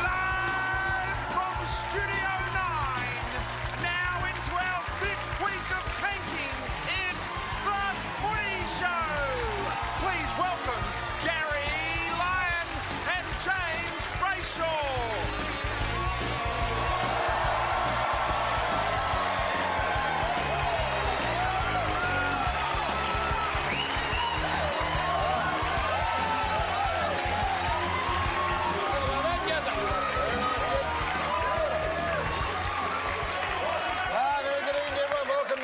Live from Studio 9, now into our 5th week of tanking, it's the Footy Show. Please welcome Gary Lyon and James Brayshaw.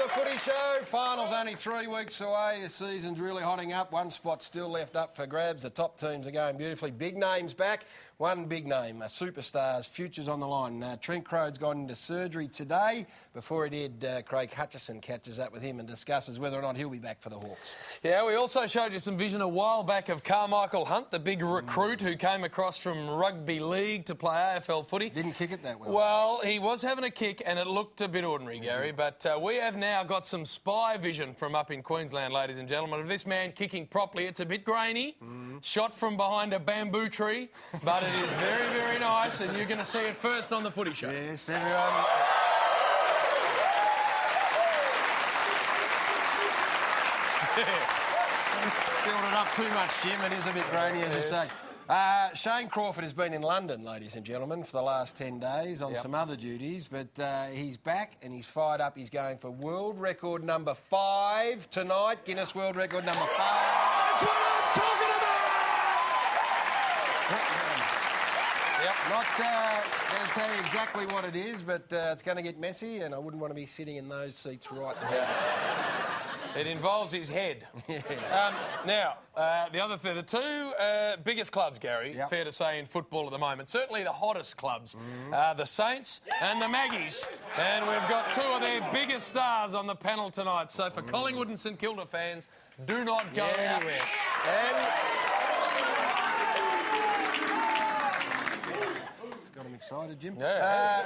Footy Show, finals only 3 weeks away. The season's really hotting up. One spot still left up for grabs. The top teams are going beautifully. Big names back. One big name, superstars, futures on the line. Trent Croad's gone into surgery today. Before he did, Craig Hutchison catches up with him and discusses whether or not he'll be back for the Hawks. Yeah, we also showed you some vision a while back of Carmichael Hunt, the big recruit who came across from rugby league to play AFL footy. Didn't kick it that well. Well, he was having a kick and it looked a bit ordinary, Gary, but we have now got some spy vision from up in Queensland, ladies and gentlemen, of this man kicking properly. It's a bit grainy, shot from behind a bamboo tree, but it is very, very nice, and you're going to see it first on the Footy Show. Yes, everyone. Filled it up too much, Jim. It is a bit grainy, as you say. Shane Crawford has been in London, ladies and gentlemen, for the last 10 days on some other duties, but he's back and he's fired up. He's going for world record number 5 tonight. Guinness World Record number 5. That's what I'm talking about! Not going to tell you exactly what it is, but it's going to get messy, and I wouldn't want to be sitting in those seats right now. It involves his head. Now, the two biggest clubs, Gary, fair to say, in football at the moment, certainly the hottest clubs, the Saints and the Maggies. And we've got two of their biggest stars on the panel tonight. So for Collingwood and St Kilda fans, do not go anywhere. Got him excited, Jim. Yeah.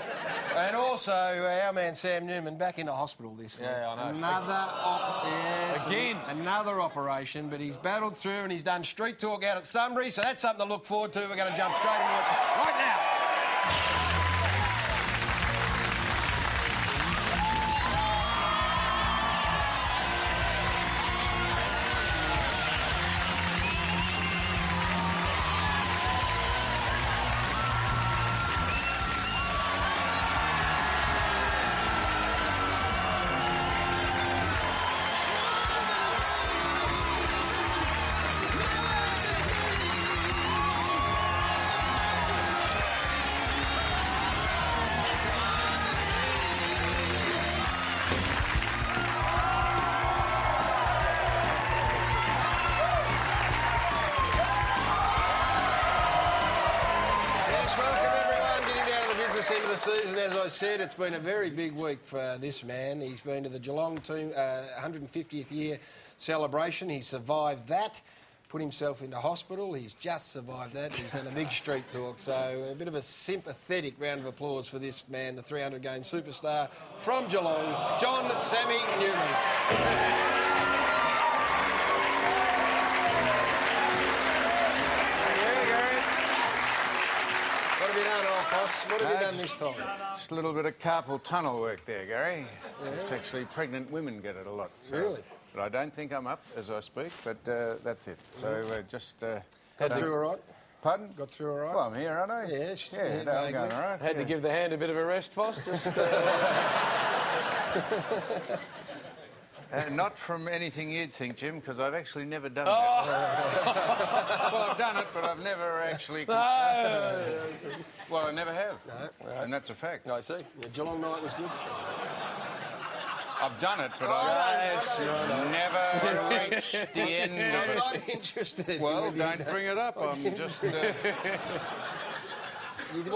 And also, our man Sam Newman back into hospital this week. Yeah, I know. Another operation, but he's battled through and he's done street talk out at Sunbury, so that's something to look forward to. We're going to jump straight into it right now. End of the season, as I said, it's been a very big week for this man. He's been to the Geelong team 150th year celebration. He survived that, put himself into hospital. He's just survived that. He's done a big street talk. So a bit of a sympathetic round of applause for this man, the 300-game superstar from Geelong, John Sammy Newman. What have you done this time? Just a little bit of carpal tunnel work there, Gary. Yeah. It's actually pregnant women get it a lot. So, really? But I don't think I'm up as I speak, but that's it. So just... Got through all right? Pardon? Got through all right? Well, I'm here, aren't I? Yes. Yeah, no, I'm going all right. Had to give the hand a bit of a rest, Foss. Just, not from anything you'd think, Jim, because I've actually never done that. Well, I've done it, but I've never actually... Well, I never have. No. And that's a fact. I see. Yeah, Geelong night was good. I've done it, but I've never reached the end of it. I'm not interested. Well, don't bring it up. I'm just...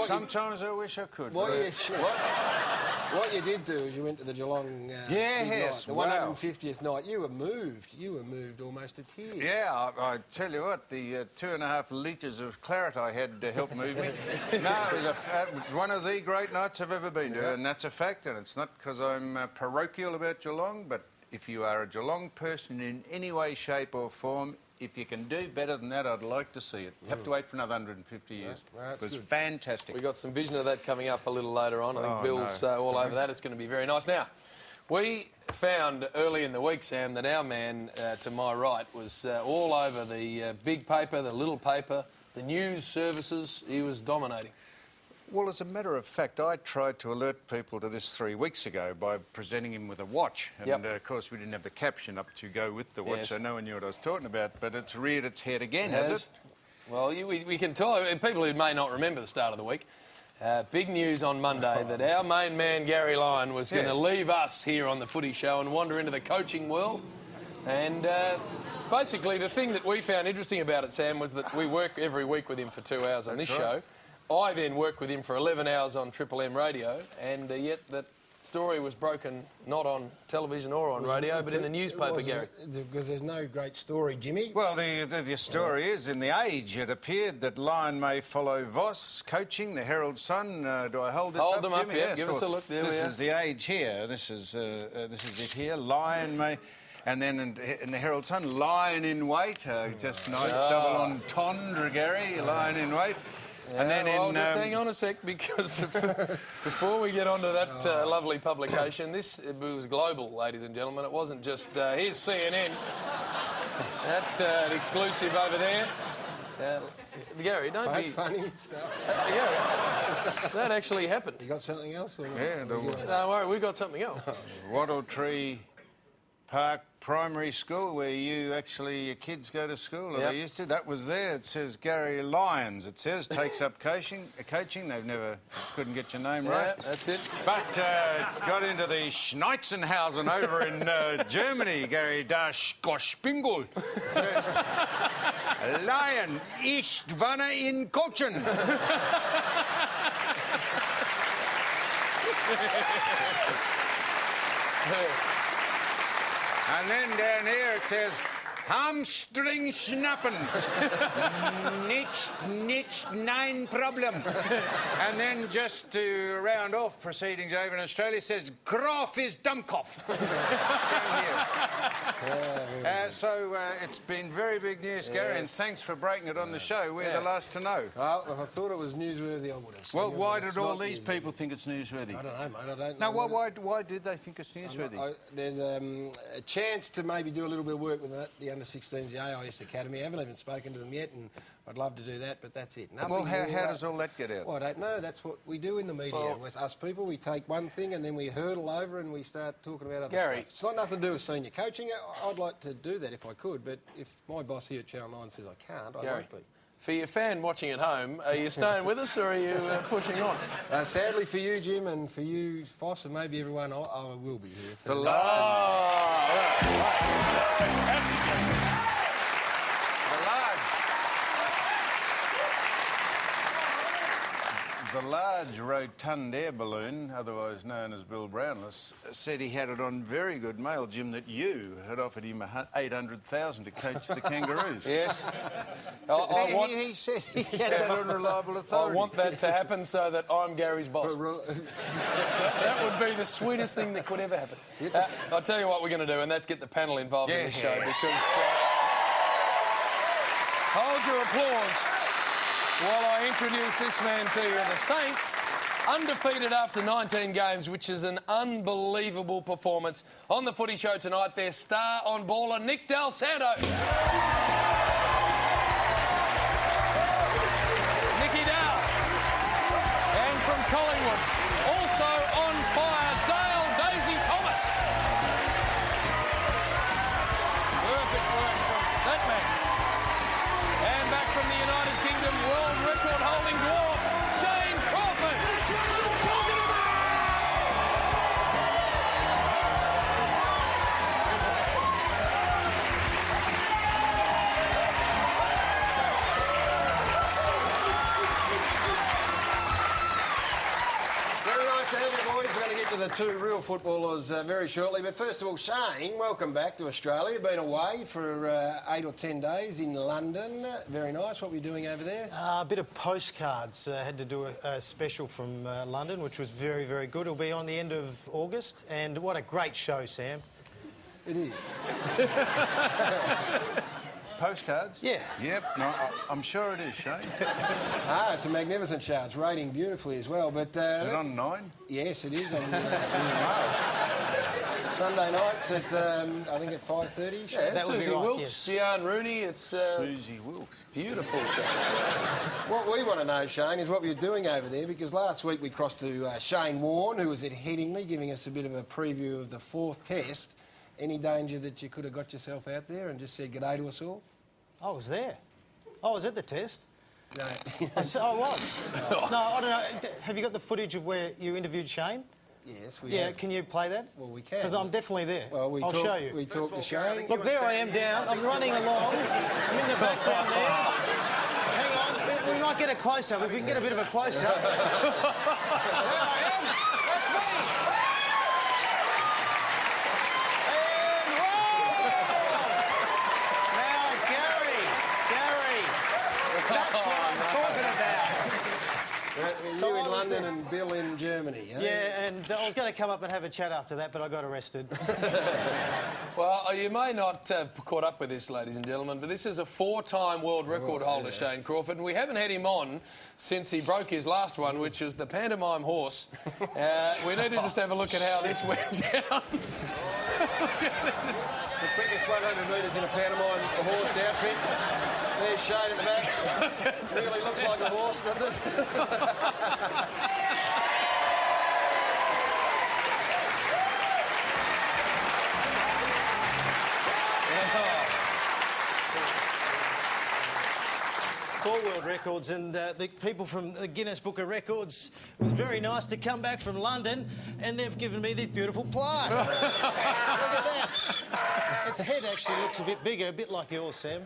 Sometimes I wish I could. What you did do is you went to the Geelong night, the 150th night. You were moved. You were moved almost to tears. Yeah, I tell you what, the 2.5 litres of claret I had to help move me. No, it was one of the great nights I've ever been to, and that's a fact, and it's not because I'm parochial about Geelong, but if you are a Geelong person in any way, shape or form, if you can do better than that, I'd like to see it. You have to wait for another 150 years. Well, it was good. fantastic. We've got some vision of that coming up a little later on. I think Bill's all over that. It's going to be very nice. Now, we found early in the week, Sam, that our man to my right was all over the big paper, the little paper, the news services. He was dominating. Well, as a matter of fact, I tried to alert people to this 3 weeks ago by presenting him with a watch. And, of course, we didn't have the caption up to go with the watch, so no one knew what I was talking about. But it's reared its head again, has it? Well, we can tell people who may not remember the start of the week. Big news on Monday that our main man, Gary Lyon, was going to leave us here on the Footy Show and wander into the coaching world. And basically, the thing that we found interesting about it, Sam, was that we work every week with him for 2 hours on this show. I then worked with him for 11 hours on Triple M radio, and yet that story was broken not on television or on radio, but in the newspaper, Gary. Because there's no great story, Jimmy. Well, the story is, in the Age, it appeared that Lyon may follow Voss coaching, the Herald Sun. Do I hold this hold up, them up, Jimmy? yeah. Yes, Give us a look. There this we are. is the Age here. This is it here. Lyon may... And then in the Herald Sun, Lyon in wait. Just nice double entendre, Gary. Lyon in wait. Yeah, and then just hang on a sec, because before we get on to that lovely publication, it was global, ladies and gentlemen. It wasn't just, here's CNN, that exclusive over there. Gary, don't be... That's funny stuff. Gary, that actually happened. You got something else? Or Yeah. Don't worry, we've got something else. Wattle Tree Park Primary School, where your kids go to school, or they used to. That was there. It says Gary Lyons. It says takes up coaching. They've couldn't get your name right. Yeah, that's it. But got into the Schneitzenhausen over in Germany. Gary Das Gospingel. Lion ist wanne in Cochen. And then down here it says, hamstring schnappen. Nicht, nein problem. And then just to round off proceedings over in Australia, it says, Graf is Dummkopf. So it's been very big news, Gary, and thanks for breaking it on the show. We're the last to know. Well, if I thought it was newsworthy, I would have seen Well, it, why but did it's all not these newsworthy. people think it's newsworthy? I don't know, mate. I don't No, know. why did they think it's newsworthy? There's a chance to maybe do a little bit of work with the under-16s, the AIS Academy. I haven't even spoken to them yet, and I'd love to do that, but that's it. Well, how does all that get out? Well, I don't know. That's what we do in the media. With us people, we take one thing and then we hurdle over and we start talking about other Gary. stuff. It's not nothing to do with senior coaching. I'd like to do that if I could, but if my boss here at Channel 9 says I can't, I won't be. For your fan watching at home, are you staying with us or are you pushing on? Sadly for you, Jim, and for you, Foss, and maybe everyone, I will be here. For The large rotund air balloon, otherwise known as Bill Brownless, said he had it on very good mail, Jim, that you had offered him $800,000 to coach the Kangaroos. Yes. He said he had that on reliable authority. I want that to happen so that I'm Gary's boss. That would be the sweetest thing that could ever happen. I'll tell you what we're going to do, and that's get the panel involved in this show, because... hold your applause while I introduce this man to you. The Saints, undefeated after 19 games, which is an unbelievable performance. On the Footy Show tonight, their star on baller, Nick Del Santo. Nicky Dow. And from Collingwood, also on fire, Dale Daisy Thomas. Perfect work from that man. And back from the United Kingdom, world record holding dwarf, Shane Crawford. Very nice to have you, boys. We're going to get to the two real footballers very shortly. But first of all, Shane, welcome back to Australia. You've been away for 8 or 10 days in London. Very nice. What were you doing over there? A bit of postcards. Had to do a special from London, which was very, very good. It'll be on the end of August. And what a great show, Sam. It is. postcards? Yeah. Yep. No, I'm sure it is, Shane. It's a magnificent show. It's rating beautifully as well. But Is it on 9? yes, it is on Sunday nights at I think at 5:30. Yeah, That would be Susie right, Wilkes, yes. Jan Rooney. It's Susie Wilkes. beautiful show. What we want to know, Shane, is what you're doing over there, because last week we crossed to Shane Warne, who was at Headingley, giving us a bit of a preview of the 4th test. Any danger that you could have got yourself out there and just said g'day to us all? I was there. I was at the test. No. I was. No, I don't know. Have you got the footage of where you interviewed Shane? Yes, we Yeah, have. can you play that? Well, we can. Because I'm definitely there. Well, I'll show you. We talked to Shane. Look, there I am down. I'm running along. I'm in the background there. Hang on. We might get a close-up. If we can get a bit of a close-up. There I am. That's me. And roll! Now, Gary. That's what I'm talking about. You So I in was London there. and Bill in Germany, eh? Yeah, and I was going to come up and have a chat after that, but I got arrested. Well, you may not have caught up with this, ladies and gentlemen, but this is a 4-time world record holder, Shane Crawford, and we haven't had him on since he broke his last one, which is the pantomime horse. We need to just have a look at how this went down. It's the quickest 100 metres in a pantomime horse outfit. There's Shane at the back. Really looks like a horse, doesn't it? Four world records, and the people from the Guinness Book of Records, it was very nice to come back from London, and they've given me this beautiful plaque. Look at that. Its head actually looks a bit bigger, a bit like yours, Sam.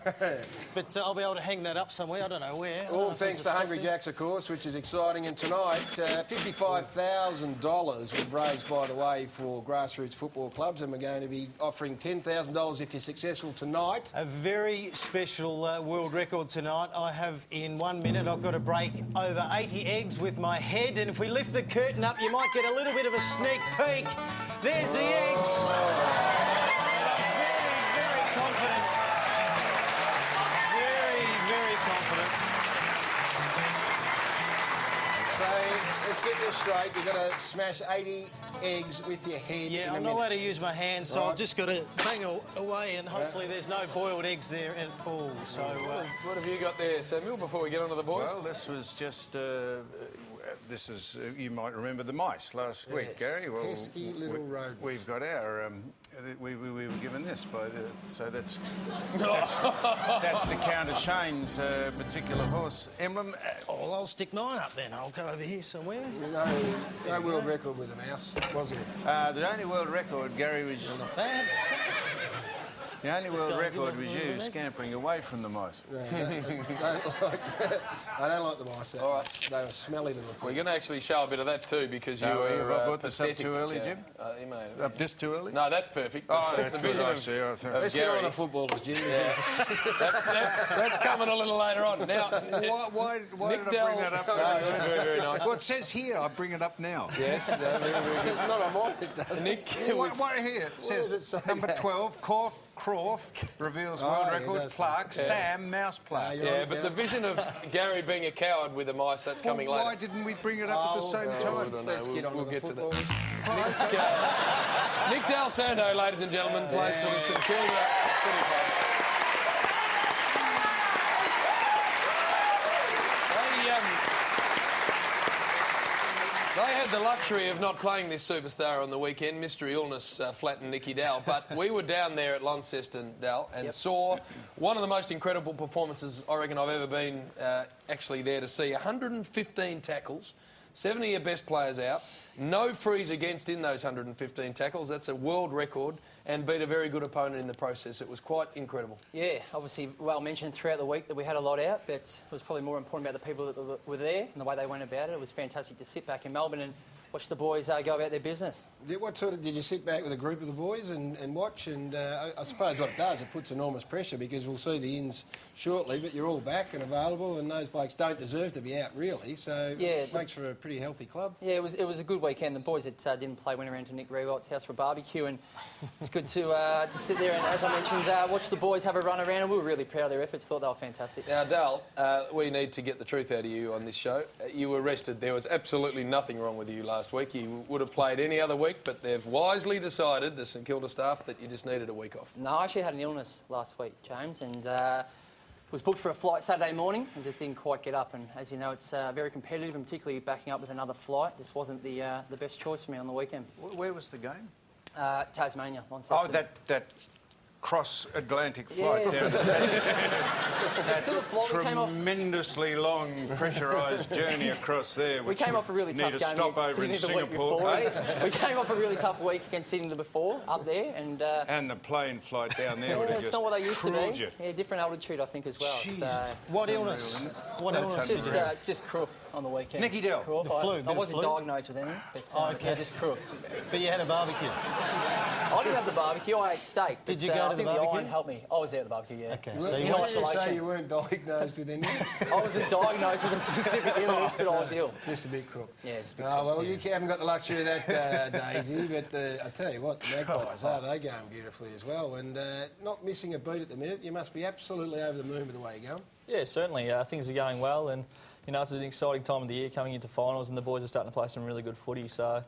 But I'll be able to hang that up somewhere. I don't know where. I don't know All if thanks there's to a Hungry stop there. Jacks, of course, which is exciting. And tonight, $55,000 we've raised, by the way, for grassroots football clubs, and we're going to be offering $10,000 if you're successful tonight. A very special world record tonight. I have, in 1 minute, I've got to break over 80 eggs with my head, and if we lift the curtain up, you might get a little bit of a sneak peek. There's the eggs. Very confident. Very confident. So let's get this straight. You've got to smash 80 eggs with your head. Yeah, in a I'm not allowed to minute. use my hands, so Right. I've just got to bang away, and hopefully there's no boiled eggs there at all. So What have you got there, Samuel, before we get on to the boys? Well, this was just... this is, you might remember the mice last week, Yes. Gary. Well, Pesky little rodents. We've got our... we were given this by the... So that's to counter Shane's particular horse emblem. well, I'll stick mine up then. I'll go over here somewhere. No world record with a mouse, was it? The only world record, Gary, was... Not bad. The only Just world go and record give was it a you minute. scampering away from the mice. I don't like the mice that much. They were smelly little We're things. going to actually show a bit of that too, because you No, were have I brought this up pathetic, too early, Jim? You may have. Up this too early? No, that's perfect. Oh, The that's vision good, I of- see. I think. of Let's get on Gary. the footballers, Jim. That's coming a little later on. Now, Why Nick did I bring that up? No, that's very, very nice. Well, it says here, I bring it up now. Yes, no, very, very good. Not on mine, it doesn't. Nick, What here? It says does it say number that? 12, Croft reveals Oh, world yeah, record that's plaque, Sam mouse plaque. you're yeah, on but it, the vision of Gary being a coward with the mice, that's coming Well, why later. didn't we bring it up at the same I time? don't know. Let's get on We'll to get the to that. footballers. Nick Del Sando, ladies and gentlemen, plays for the St Kilda Footy Club. They had the luxury of not playing this superstar on the weekend. Mystery illness flattened Nicky Dal, but we were down there at Launceston, Dal, and saw one of the most incredible performances I reckon I've ever been actually there to see. 115 tackles, 70 of your best players out, no frees against in those 115 tackles. That's a world record, and beat a very good opponent in the process. It was quite incredible. Yeah, obviously well mentioned throughout the week that we had a lot out, but it was probably more important about the people that were there and the way they went about it. It was fantastic to sit back in Melbourne and watch the boys go about their business. What sort of did you sit back with a group of the boys and watch? And I suppose what it does, it puts enormous pressure because we'll see the ins shortly, but you're all back and available, and those blokes don't deserve to be out really. So it makes for a pretty healthy club. Yeah, it was a good weekend. The boys that didn't play went around to Nick Rewalt's house for a barbecue, and it's good to sit there and, as I mentioned, watch the boys have a run around. And we were really proud of their efforts. Thought they were fantastic. Now, Dal, we need to get the truth out of you on this show. You were rested. There was absolutely nothing wrong with you last week. You would have played any other week, but they've wisely decided, the St Kilda staff, that you just needed a week off. No, I actually had an illness last week, James, and was booked for a flight Saturday morning and just didn't quite get up. And as you know, it's very competitive, and particularly backing up with another flight. This wasn't the best choice for me on the weekend. Where was the game? Tasmania, Launceston. Oh, that cross-Atlantic flight down to Still a flight. We came off tremendously long pressurised journey across there. We came off a really tough game Need a stopover in Singapore. We came off a really tough week against Sydney the before up there, and the plane flight down there would have it's just not what they used to be. you. Yeah, different altitude, I think, as well. So, What illness? What illness? just crook on the weekend. Nicky Dell. Crook. The flu, I wasn't flu? diagnosed with anything, but yeah, just crook. But you had a barbecue. I didn't have the barbecue. I ate steak. Did but, you go to I the think barbecue? the iron helped me. I was there at the barbecue. Yeah. Okay. So So you you in want to say isolation. you weren't diagnosed with anything? I wasn't diagnosed with a specific illness, but I was ill. Just a bit crook. Yeah, just a bit Oh, well, you haven't got the luxury of that, Daisy, but I tell you what, the Magpies, they going beautifully as well. And not missing a beat at the minute. You must be absolutely over the moon with the way you're going. Yeah, certainly. Things are going well, and you know, it's an exciting time of the year coming into finals, and the boys are starting to play some really good footy. So,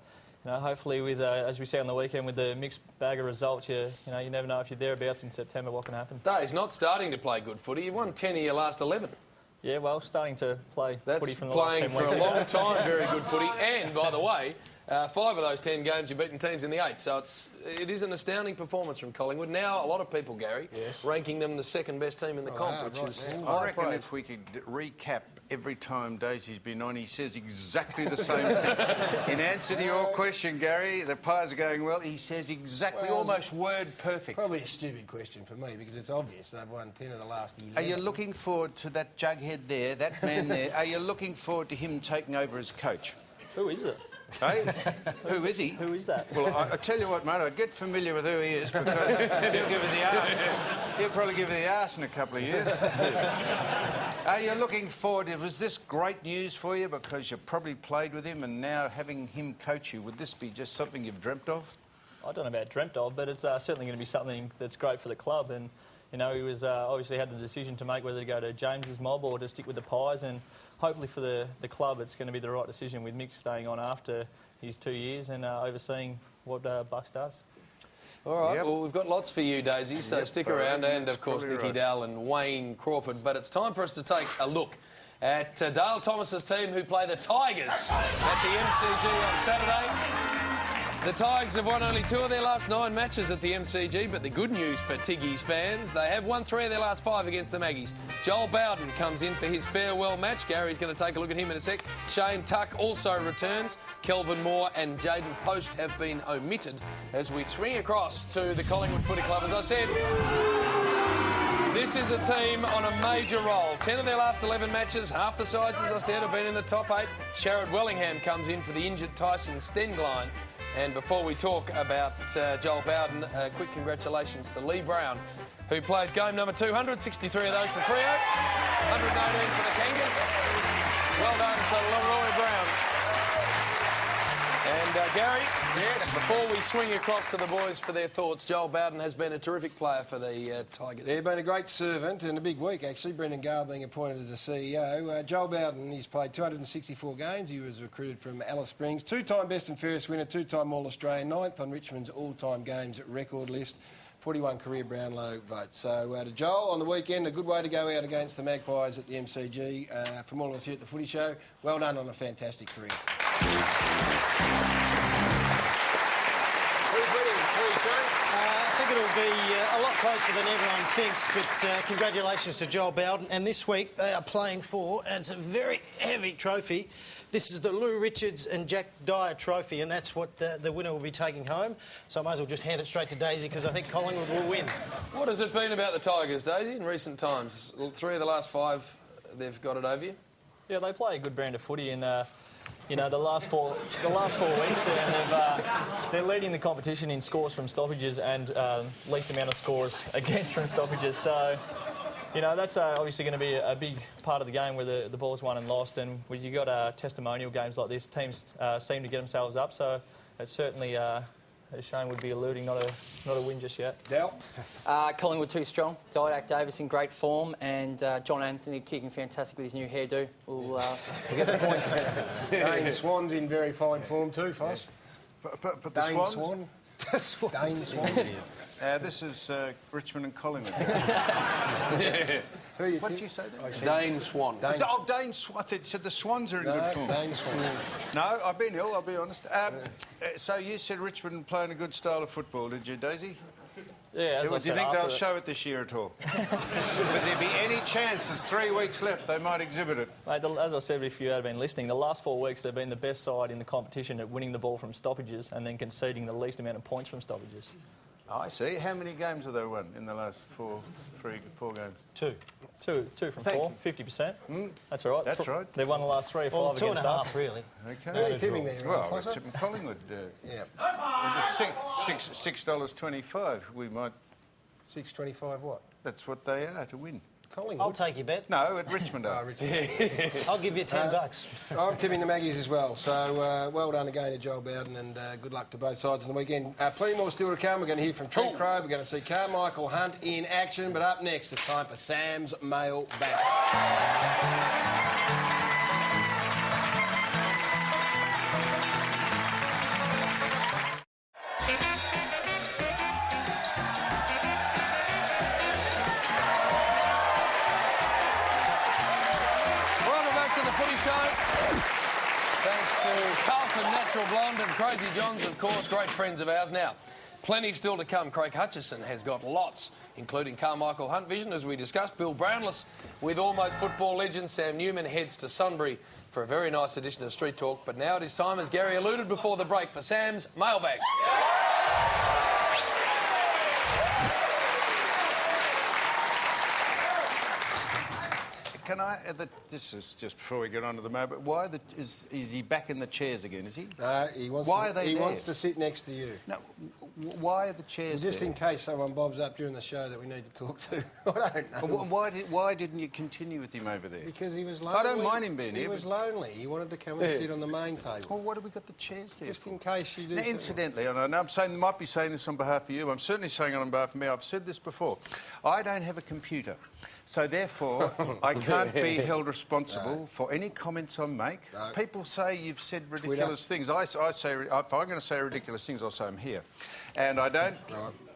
you know, hopefully, with as we see on the weekend, with the mixed bag of results, you never know if you're thereabouts in September what can happen. Dave's not starting to play good footy. You won 10 of your last 11. Yeah, well, starting to play footy from the last 10 That's playing weeks. for a long time, very good footy. And, by the way, 5 of those 10 games you've beaten teams in the 8. So it is an astounding performance from Collingwood. Now, a lot of people, Gary, ranking them the second best team in the comp, which is I high reckon praise. if we could recap every time Daisy's been on, he says exactly the same thing. In answer to your question, Gary, the Pies are going well. He says exactly, almost word perfect. Probably a stupid question for me because it's obvious they've won 10 of the last 11. Are you looking forward to that jughead there, that man there? Are you looking forward to him taking over as coach? Who is it? Hey? Who is he? Who is that? Well, I tell you what, mate, I'd get familiar with who he is because he'll give you the arse. He'll probably give you the arse in a couple of years. Are you looking forward? Was this great news for you because you probably played with him and now having him coach you, would this be just something you've dreamt of? I don't know about dreamt of, but it's certainly going to be something that's great for the club. And, you know, he was obviously had the decision to make whether to go to James's mob or to stick with the Pies. And hopefully for the club, it's going to be the right decision with Mick staying on after his 2 years and overseeing what Bucks does. All right, well, we've got lots for you, Daisy, so stick around. And, of course, Nicky Dell and Wayne Crawford. But it's time for us to take a look at Dale Thomas's team, who play the Tigers at the MCG on Saturday. The Tigers have won only 2 of their last 9 matches at the MCG, but the good news for Tiggy's fans, they have won 3 of their last 5 against the Maggies. Joel Bowden comes in for his farewell match. Gary's going to take a look at him in a sec. Shane Tuck also returns. Kelvin Moore and Jaden Post have been omitted as we swing across to the Collingwood Footy Club. As I said, this is a team on a major roll. 10 of their last 11 matches. Half the sides, as I said, have been in the top 8. Sharrod Wellingham comes in for the injured Tyson Stenglein. And before we talk about Joel Bowden, quick congratulations to Lee Brown, who plays game number 263 of those for Freo, 118 for the Kangas. Well done to Leroy Brown. And Gary, before we swing across to the boys for their thoughts, Joel Bowden has been a terrific player for the Tigers. Yeah, been a great servant and a big week, actually. Brendan Gale being appointed as the CEO. Joel Bowden, he's played 264 games. He was recruited from Alice Springs. 2-time best and fairest winner, 2-time All-Australian, 9th on Richmond's all-time games record list. 41 career Brownlow votes. So to Joel on the weekend, a good way to go out against the Magpies at the MCG. From all of us here at the Footy Show, well done on a fantastic career. I think it'll be a lot closer than everyone thinks, but congratulations to Joel Bowden. And this week they are playing for, and it's a very heavy trophy. This is the Lou Richards and Jack Dyer trophy, and that's what the winner will be taking home. So I might as well just hand it straight to Daisy because I think Collingwood will win. What has it been about the Tigers, Daisy, in recent times? 3 of the last 5, they've got it over you? Yeah, they play a good brand of footy, and You know, the last four weeks, they're leading the competition in scores from stoppages and least amount of scores against from stoppages. So, you know, that's obviously going to be a big part of the game where the ball's won and lost. And when you got testimonial games like this, teams seem to get themselves up. So it's certainly, as Shane would be alluding, not a win just yet. Del? Collingwood too strong. Didac Davis in great form, and John Anthony kicking fantastic with his new hairdo. We'll get the points. Dane Swan's in very fine form too, Foss. But the Dane Swans? Swan. Dane Swan. This is Richmond and Collingwood. Who you What think? did you say there? I said Dane Swan. Dane. Oh, Dane Swan. I said the Swans are in good form. Dane Swan. No, I've been ill, I'll be honest. So you said Richmond playing a good style of football, did you, Daisy? Yeah, as I Do you said, think they'll after- show it this year at all? Would there be any chance, there's 3 weeks left, they might exhibit it? Mate, as I said, if you had been listening, the last 4 weeks they've been the best side in the competition at winning the ball from stoppages and then conceding the least amount of points from stoppages. I see. How many games have they won in the last four games? Two from Thank four, 50%. That's all right. That's right. They've won the last 3 or 5 Well, against 2.5, us. really. Okay. Who are you tipping there, Well, we're Fosser? tipping Collingwood. Yeah. $6.25. We might. 6.25 what? That's what they are to win. Collingwood. I'll take your bet. No, at Richmond. I'll give you $10. I'm tipping the Maggies as well. So well done again to Joel Bowden, and good luck to both sides on the weekend. Plenty more still to come. We're going to hear from Trent Crowe. We're going to see Carmichael Hunt in action. But up next, it's time for Sam's Mail Back. Welcome back to the Footy Show. Thanks to Carlton Natural Blonde and Crazy Johns, of course, great friends of ours. Now, plenty still to come. Craig Hutchison has got lots, including Carmichael Hunt vision, as we discussed. Bill Brownless with almost football legend Sam Newman heads to Sunbury for a very nice edition of Street Talk. But now it is time, as Gary alluded before the break, for Sam's mailbag. Can I? This is just before we get on to the mail. But why is he back in the chairs again? Is he? He wants Why to, are they He there? wants to sit next to you. No. Why are the chairs Just there? in case someone bobs up during the show that we need to talk to. I don't know. Why didn't you continue with him over there? Because he was lonely. I don't mind him being he here. He was lonely. He wanted to come and sit on the main table. Well, what have we got the chairs there Just for? in case you do. Now, something. incidentally, and I know I'm saying, might be saying this on behalf of you, I'm certainly saying it on behalf of me, I've said this before, I don't have a computer. So therefore, I can't be held responsible for any comments I make. No. People say you've said ridiculous things. I say, if I'm going to say ridiculous things, I'll say them here. And I don't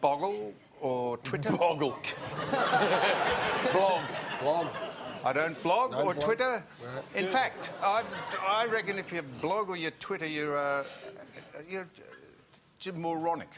boggle or Twitter. Boggle. Blog. I don't blog or blog. Twitter. Right. In fact, I reckon if you blog or you Twitter, you're moronic.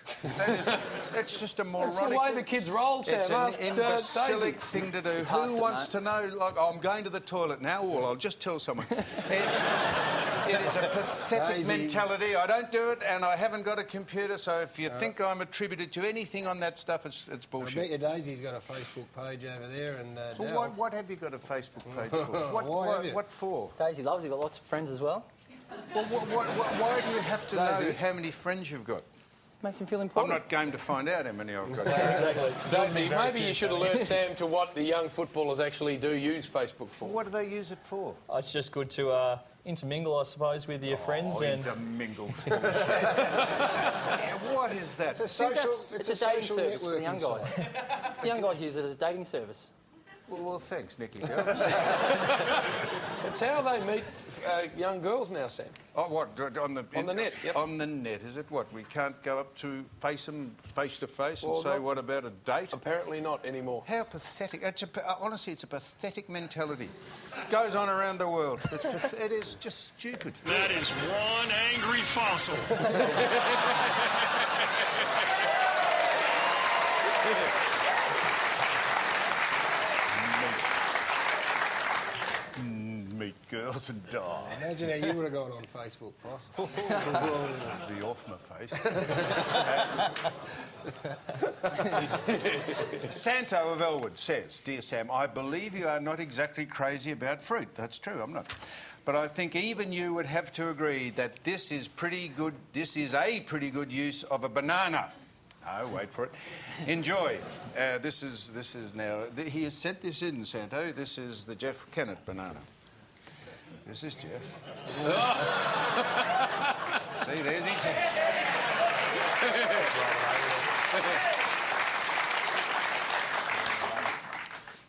It's just a moronic. That's the way the kids roll, Sam. It's an Ask, imbecilic Daisy. thing to do. Pass Who it, wants mate. to know, like, I'm going to the toilet now, or I'll just tell someone. It is a pathetic Daisy. mentality. I don't do it, and I haven't got a computer, so if you think I'm attributed to anything on that stuff, it's I bet bullshit. you Daisy's got a Facebook page over there, and Well, what have you got a Facebook page for? Why have you? What for? Daisy loves, you've got lots of friends as well. Well, why do you have to know Daisy. how many friends you've got? Makes him feel I'm important. not game to find out how many I've got. Exactly. Daisy, maybe you should alert Sam to what the young footballers actually do use Facebook for. What do they use it for? It's just good to intermingle, I suppose, with your friends and. Intermingle. Yeah, what is that? It's a social, It's a dating social service for the networking young guys. site. The young guys use it as a dating service. Well, thanks, Nicky. It's how they meet young girls now, Sam. Oh, what? On the net, yep. On the net, is it? What? We can't go up to face them face to face and Well, say, not- what about a date? Apparently not anymore. How pathetic. Honestly, it's a pathetic mentality. It goes on around the world. It is just stupid. That is one angry fossil. Meat girls and die. Imagine how you would have gone on Facebook, Foss. Be off my face. Santo of Elwood says, Dear Sam, I believe you are not exactly crazy about fruit. That's true, I'm not. But I think even you would have to agree that this is pretty good. This is a pretty good use of a banana. Oh, wait for it. Enjoy. This is now. He has sent this in, Santo. This is the Jeff Kennett banana. This is Jeff. See, there's his hand.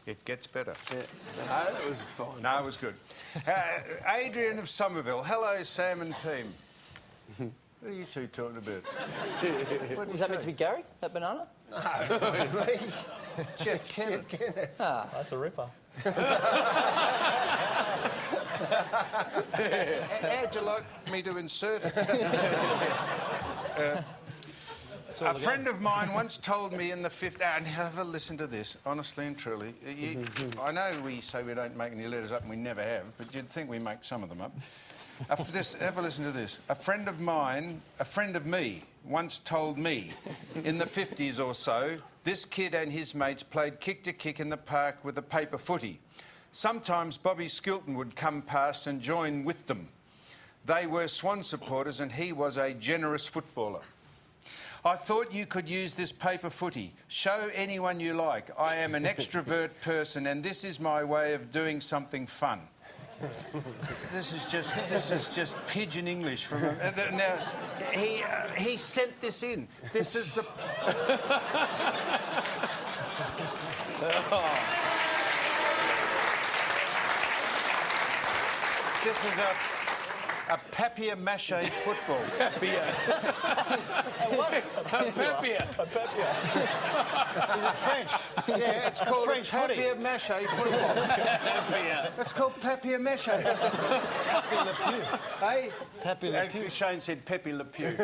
It gets better. Yeah. No, that was fine. No, it was good. Adrian of Somerville. Hello, Sam and team. What are you two talking about? Was that meant to be Gary, that banana? No, it wasn't me. Jeff Kennett. Ah. That's a ripper. How'd you like me to insert it? A friend of mine once told me in the 50s, and have a listen to this, honestly and truly. I know we say we don't make any letters up, and we never have, but you'd think we make some of them up. Have a listen to this. A friend of me, once told me in the 50s or so, this kid and his mates played kick-to-kick in the park with a paper footy. Sometimes Bobby Skilton would come past and join with them. They were Swan supporters and he was a generous footballer. I thought you could use this paper footy. Show anyone you like. I am an extrovert person and this is my way of doing something fun. This is just pidgin English from him. Now, he sent this in. This is the... This is a papier-mâché football. Papier. Papier. Is it French? Yeah, it's called French footy. papier-mâché football. It's called papier-mâché. Pepe Le Pew. Hey? Pepe Le Pew. Shane said Pepe Le Pew.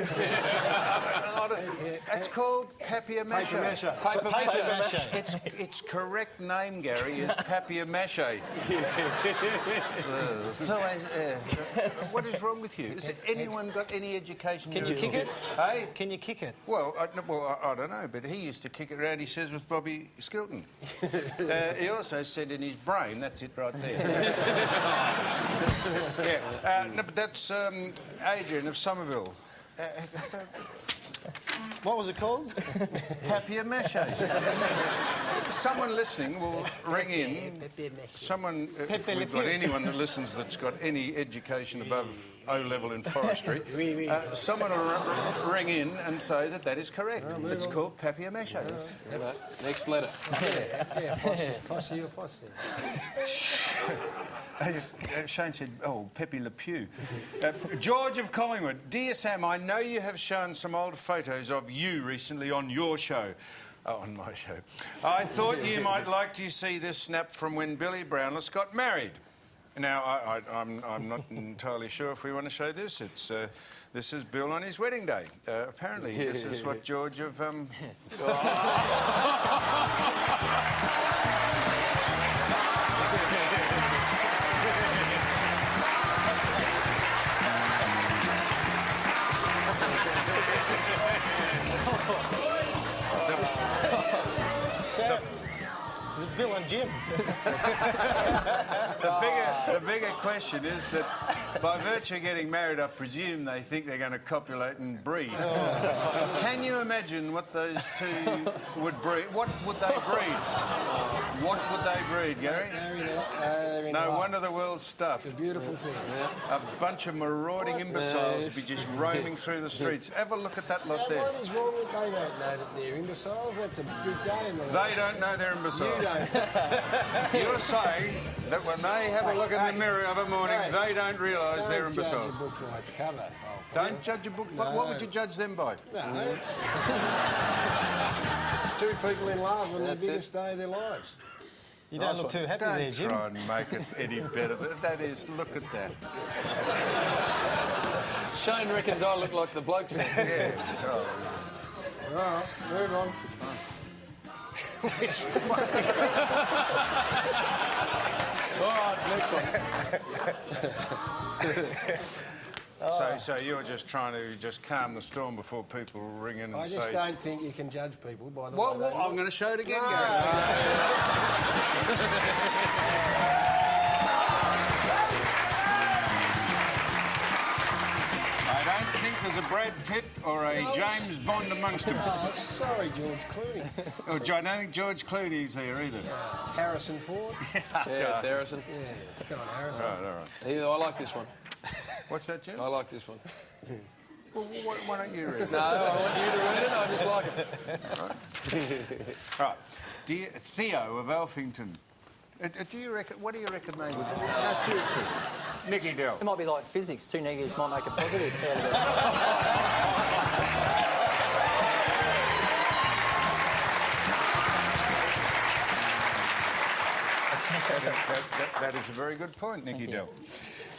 Honestly, it's called papier-mâché. Papier-mâché. Its correct name, Gary, is papier-mâché. So, what is wrong with you? Has anyone got any education? Can you kick it? Hey? Can you kick it? Well, I don't know, but he used to kick it around, he says, with Bobby Skilton. He also said in his brain, that's it right there. Yeah. No, but that's Adrian of Somerville. What was it called? Papier-mâché. Someone listening will ring in. Someone, if we've got anyone that listens that's got any education above O-level in forestry, someone will ring in and say that that is correct. It's called papier-mâché. Next letter. Yeah, Fossy or Fossy. Shane said, oh, Pepe Le Pew. George of Collingwood. Dear Sam, I know you have shown some old photos of you recently on your show. Oh, on my show. I thought you might like to see this snap from when Billy Brownless got married. Now, I'm not entirely sure if we want to show this. This is Bill on his wedding day. Apparently, this is what George of... Sam, is it Bill and Jim? The bigger question is that by virtue of getting married, I presume they think they're going to copulate and breed. Can you imagine what those two would breed? What would they breed? What would they breed, Gary? No wonder the world's stuffed. It's a beautiful thing. A bunch of marauding imbeciles would be just roaming through the streets. Have a look at that lot there. What is wrong with they don't know that they're imbeciles? That's a big day in the They don't know they're imbeciles. You don't. You're saying that when they have a look in the mirror of a morning, they don't realise they're imbeciles. Don't judge a book by its cover, Foss. Don't judge a book. No. What would you judge them by? No. It's two people in love on the biggest day of their lives. You don't look too happy there, Jim. Don't try and make it any better. That is, look at that. Shane reckons I look like the bloke said. Yeah. All right, move on. All right, next one. So you're just trying to just calm the storm before people ring in and I say... just don't think you can judge people by the way Well, they I'm look. going to show it again, Gary. I don't think there's a Brad Pitt or a James Bond amongst them. Oh, sorry, George Clooney. I don't think George Clooney's there either. Harrison Ford. Yes, Harrison. Yeah, come on, Harrison. All right. Here, I like this one. What's that, Jim? I like this one. Well, why don't you read it? No, I want you to read it. I just like it. Right. Dear Theo of Alphington. Do you reckon? What do you reckon they would do? No, seriously. Nicky Dell. It might be like physics. 2 negatives might make a positive out of it. That is a very good point, Nicky Dell.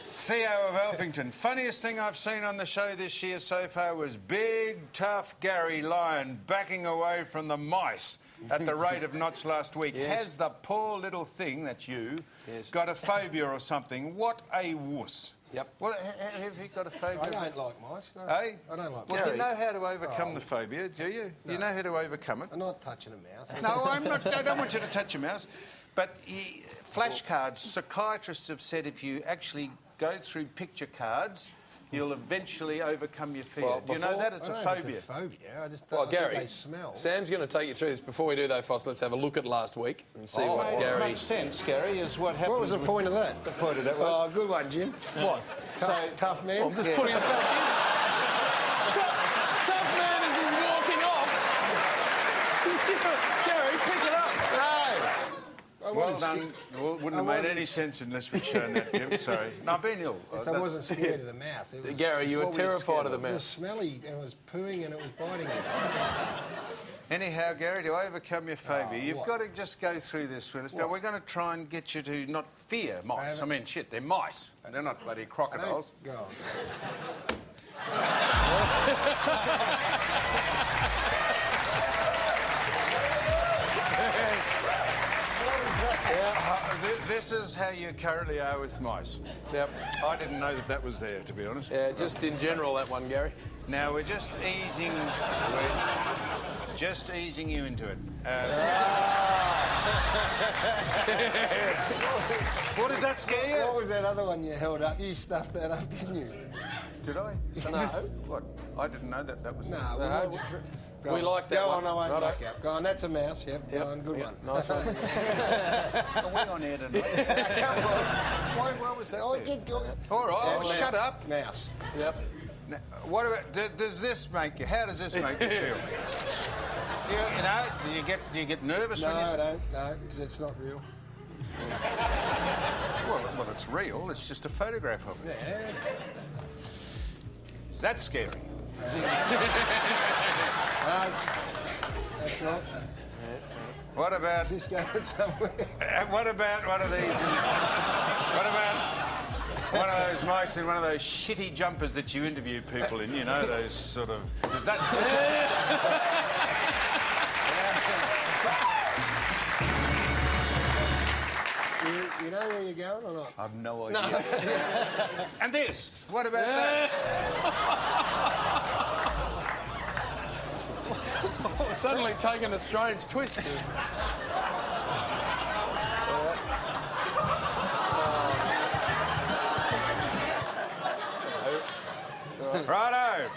Theo of Alphington. Funniest thing I've seen on the show this year so far was big, tough Gary Lyon backing away from the mice at the rate of knots last week. Yes. Has the poor little thing, that's you, Yes. got a phobia or something? What a wuss. Yep. Well, have you got a phobia? I don't like mice. No. Hey? I don't like Well, mice. do you know how to overcome the phobia, do you? You know how to overcome it? I'm not touching a mouse. No, I'm not. I don't want you to touch a mouse. But flashcards, psychiatrists have said if you actually go through picture cards, you'll eventually overcome your fear. Well, do you know that? It's I a don't know if phobia. It's a phobia. I just Well, I think Gary, they smell. Sam's going to take you through this. Before we do, though, Foss, let's have a look at last week and see what What Gary... makes sense, Gary, is what happened. What was the point of that? The point of that was... Oh, good one, Jim. What? Tough man. I'm just putting it back in. Tough man as he's walking off. Gary, pick it up. I Well wasn't done. scared. Well, wouldn't have made wasn't any sense unless we'd shown that, Jim. Sorry. No, I've been ill. Yes, I wasn't scared of the mouse. It was, Gary, you were What were you terrified of the scared it was mouse. smelly and it was pooing and it was biting me. Anyhow, Gary, to overcome your phobia, you've what? got to just go through this with us. Now, we're going to try and get you to not fear mice. I haven't- mean, shit, they're mice. They're not bloody crocodiles. Go on. This is how you currently are with mice. Yep. I didn't know that that was there, to be honest. Yeah, just in general, that one, Gary. Now, we're just easing you into it. What does that scare you? What was that other one you held up? You stuffed that up, didn't you? Did I? No. What? I didn't know that that was No, there. we No, might just... Go we on. like that Go one. on, I won't Righto. back up. Go on, that's a mouse, yep. Yep. Go on, good Yep. one. Nice one. Are we on air tonight? Come on. Why was that Oh, there? get going. All right, Yeah, oh, shut mouse. up. Mouse. Yep. Now, what about, does this make you, how does this make you feel? You know, do you get nervous No, when you... I don't. No, because it's not real. Well, it's real. It's just a photograph of it. Yeah. Is that scary? That's not. What about... Just going somewhere. What about one of these... What about one of those mice in one of those shitty jumpers that you interview people in? You know, those sort of... Is that... You know where you're going or not? I've no idea. And this? What about that? It's suddenly taken a strange twist. Righto.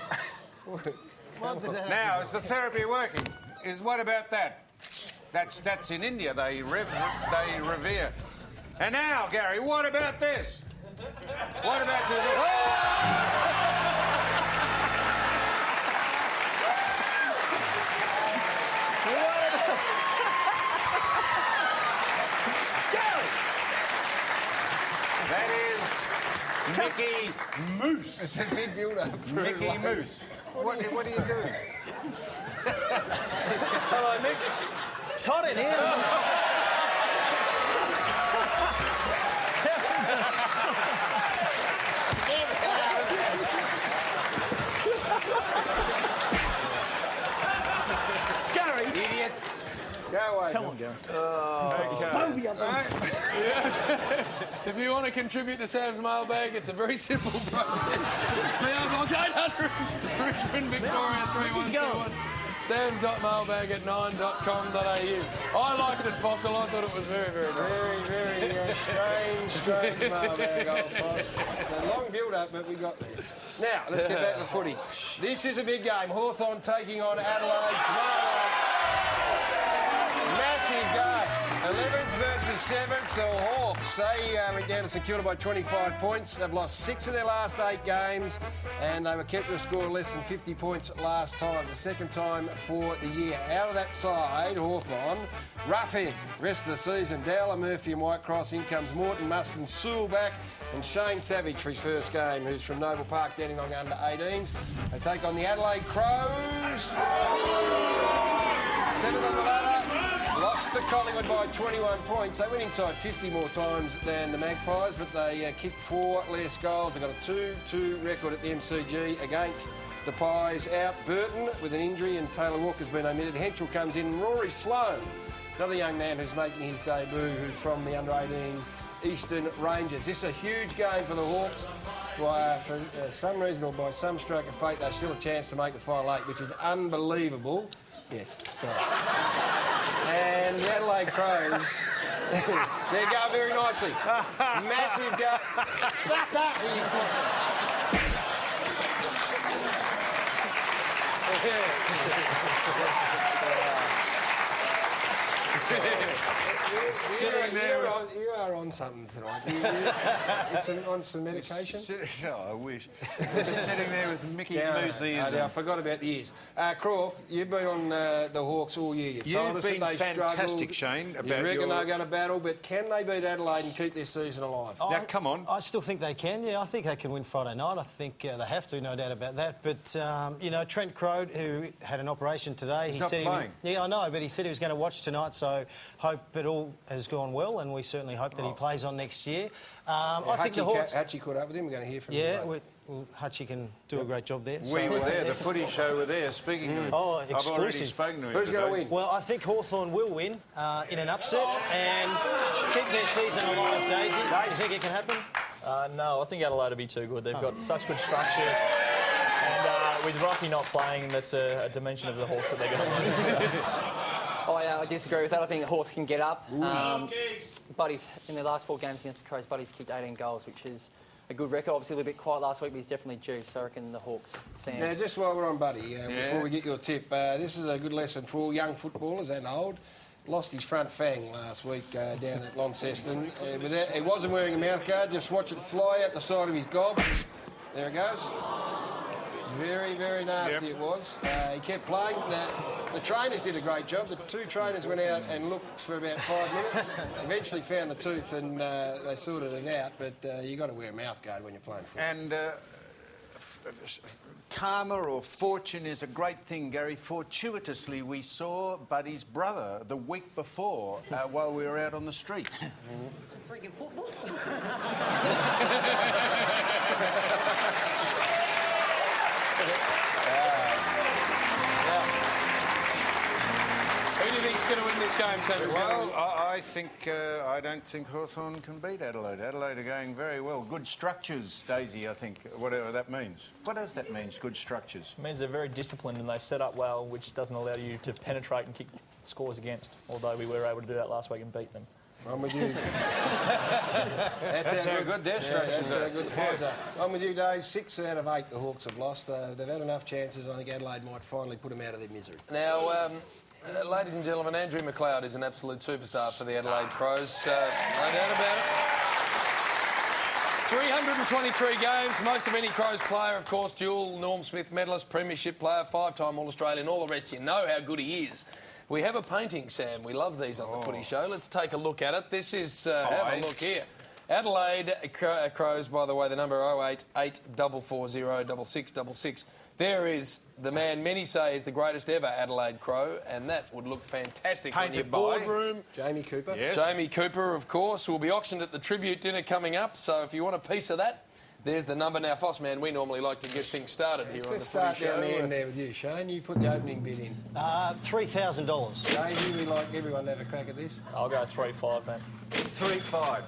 Now, is the therapy working? What about that? That's in India. They revere. And now, Gary, what about this? What about this? That is Mickey Moose. It's a big build-up. Mickey Moose. What are you doing? Hello, Mick. Hot in here. Gary! Idiot! Go away. Come on, Gary. Okay. If you want to contribute to Sam's mailbag, it's a very simple process. PO Box 800, Richmond, Victoria 3121. Sams.mailbag@9.com.au. I liked it, Fossil. I thought it was very, very nice. Very, very strange mailbag, old Foss. A long build-up, but we got there. Now, let's get back to the footy. This is a big game. Hawthorn taking on Adelaide tomorrow. Massive game. 11th versus 7th, the Hawks. They went down to St Kilda by 25 points. They've lost 6 of their last 8 games, and they were kept to a score of less than 50 points last time, the second time for the year. Out of that side, Hawthorn, roughhead, rest of the season. Dowler, Murphy and Whitecross. In comes Morton, Mustin, Sewell back, and Shane Savage for his first game, who's from Noble Park, Dandenong under 18s. They take on the Adelaide Crows. 7th on the ladder. Lost to Collingwood by 21 points. They went inside 50 more times than the Magpies, but they kicked 4 less goals. They got a 2-2 record at the MCG against the Pies. Out Burton with an injury, and Taylor Walker's been omitted. Henschel comes in. Rory Sloane, another young man who's making his debut, who's from the under-18 Eastern Rangers. This is a huge game for the Hawks. For some reason or by some stroke of fate, they're still a chance to make the final 8, which is unbelievable. Yes, sorry. And the Adelaide Crows, they're going very nicely. Massive go. Shut up, you fossil. You are on something tonight. It's on some medication? I wish. Sitting there with Mickey Moose ears. I forgot about the ears. Croft, you've been on the Hawks all year. You've been fantastic, Shane. You reckon they're going to battle, but can they beat Adelaide and keep their season alive? Now, come on. I still think they can, yeah. I think they can win Friday night. I think they have to, no doubt about that. But, you know, Trent Crode, who had an operation today... He's not playing. Yeah, I know, but he said he was going to watch tonight, so hope it all has gone well, and we certainly hope that he plays on next year. I think the Hawks... Hutchie caught up with him. We're going to hear from him. Yeah, well, Hutchie can do a great job there. We were there. The footy show were there. Speaking of... Oh, exclusive. I've already spoken to him. Who's going to win? Well, I think Hawthorn will win in an upset and keep their season alive, Daisy. Do you think it can happen? No, I think Adelaide will be too good. They've got such good structures. And with Ruffy not playing, that's a dimension of the Hawks that they're going to lose. I disagree with that. I think the Hawks can get up. Buddy's, in their last 4 games against the Crows, Buddy's kicked 18 goals, which is a good record. Obviously a little bit quiet last week, but he's definitely due. So I reckon the Hawks, Sam. Now, just while we're on Buddy, before we get your tip, this is a good lesson for all young footballers and old. Lost his front fang last week down at Launceston. He wasn't wearing a mouthguard. Just watch it fly out the side of his gob. There it goes. Very, very nasty it was. He kept playing. The trainers did a great job. The 2 trainers went out and looked for about 5 minutes. Eventually found the tooth and they sorted it out. But you got to wear a mouthguard when you're playing football. And karma or fortune is a great thing, Gary. Fortuitously, we saw Buddy's brother the week before while we were out on the streets. Freaking football. Who do you think's going to win this game, Sandra? Well, I don't think Hawthorn can beat Adelaide. Adelaide are going very well. Good structures, Daisy, I think, whatever that means. What does that mean, good structures? It means they're very disciplined and they set up well, which doesn't allow you to penetrate and kick scores against, although we were able to do that last week and beat them. I'm with you. That's how good their structures are. That's how good the Pies are. I'm with you, Dave. 6 out of 8 the Hawks have lost. They've had enough chances. I think Adelaide might finally put them out of their misery. Now, ladies and gentlemen, Andrew McLeod is an absolute superstar for the Adelaide Crows. No doubt about it. 323 games, most of any Crows player, of course, dual Norm Smith medalist, premiership player, 5-time All-Australian, all the rest. You know how good he is. We have a painting, Sam. We love these on the Footy Show. Let's take a look at it. This is... have a look here. Adelaide Crows, by the way, the number 0884406666. There is the man many say is the greatest ever Adelaide Crow, and that would look fantastic in your boardroom. Jamie Cooper. Yes. Jamie Cooper, of course, will be auctioned at the tribute dinner coming up. So if you want a piece of that, there's the number. Now, Foss, man, we normally like to get things started here on the Footy Show. Let's start down the end there with you, Shane. You put the opening bid in. $3,000. Daisy, we like everyone to have a crack at this. I'll go 3-5 then. 3-5.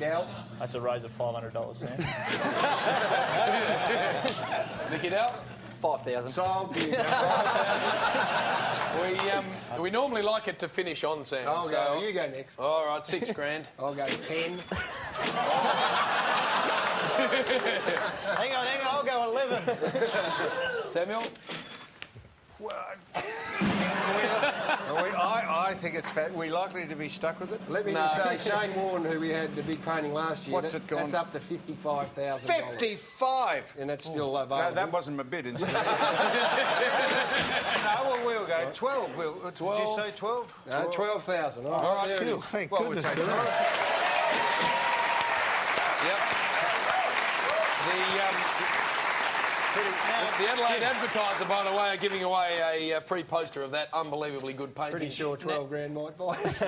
Dal. That's a raise of $500, Sam. Nicky Dell? 5,000. Sold. We normally like it to finish on, Sam. You go next. All right, $6,000. I'll go 10. Hang on, I'll go 11. Samuel? I think it's fat. We're likely to be stuck with it. Let me just say, Shane Warne, who we had the big painting last year, What's it gone? that's up to $55,000. 55? And that's still available. No, that wasn't my bid. Instead. No, well, we'll go 12. Did you say 12? 12,000. All All right, right, there it Phil, is. thank goodness. We'll take 12. Yep. The Adelaide Advertiser, by the way, are giving away a free poster of that unbelievably good painting. Pretty sure 12 grand might buy it.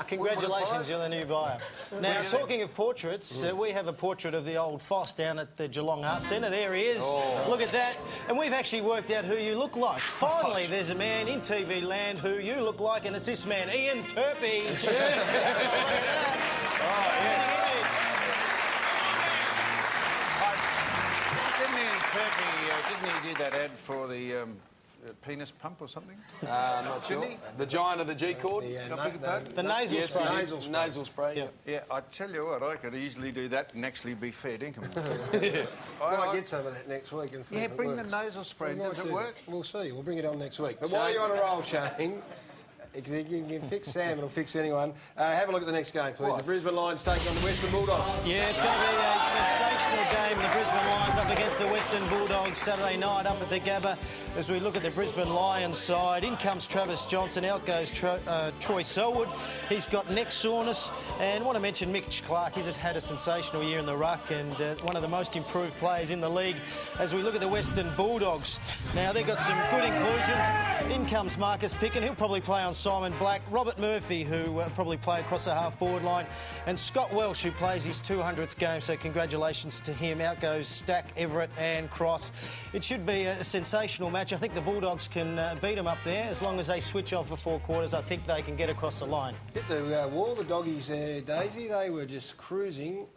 Congratulations, you're the new buyer. Now, talking of portraits, we have a portrait of the old Foss down at the Geelong Arts Centre. There he is. Oh. Look at that. And we've actually worked out who you look like. Finally, there's a man in TV land who you look like, and it's this man, Ian Turpie. Didn't he do that ad for the penis pump or something? I'm not sure. The giant of the G chord? The nasal Yes, spray. nasal spray. Yeah, I tell you what, I could easily do that and actually be fair dinkum. I might get some of that next week and see if it bring works. the nasal spray. We Does might it do work? that. We'll see. We'll bring it on next week. But while you're on a roll, Shane, you can fix Sam, it'll fix anyone. Have a look at the next game, please. The Brisbane Lions take on the Western Bulldogs. Yeah, it's going to be a sensational game. The Brisbane Lions up against the Western Bulldogs Saturday night up at the Gabba. As we look at the Brisbane Lions side, in comes Travis Johnson, out goes Troy Selwood. He's got neck soreness. And I want to mention Mitch Clark. He's just had a sensational year in the ruck and one of the most improved players in the league. As we look at the Western Bulldogs, now they've got some good inclusions. In comes Marcus Picken. He'll probably play on Simon Black. Robert Murphy, who probably play across the half-forward line. And Scott Welsh, who plays his 200th game, so congratulations to him. Out goes Stack, Everett and Cross. It should be a sensational match. I think the Bulldogs can beat them up there. As long as they switch off for 4 quarters, I think they can get across the line. Hit the wall, the doggies there, Daisy. They were just cruising,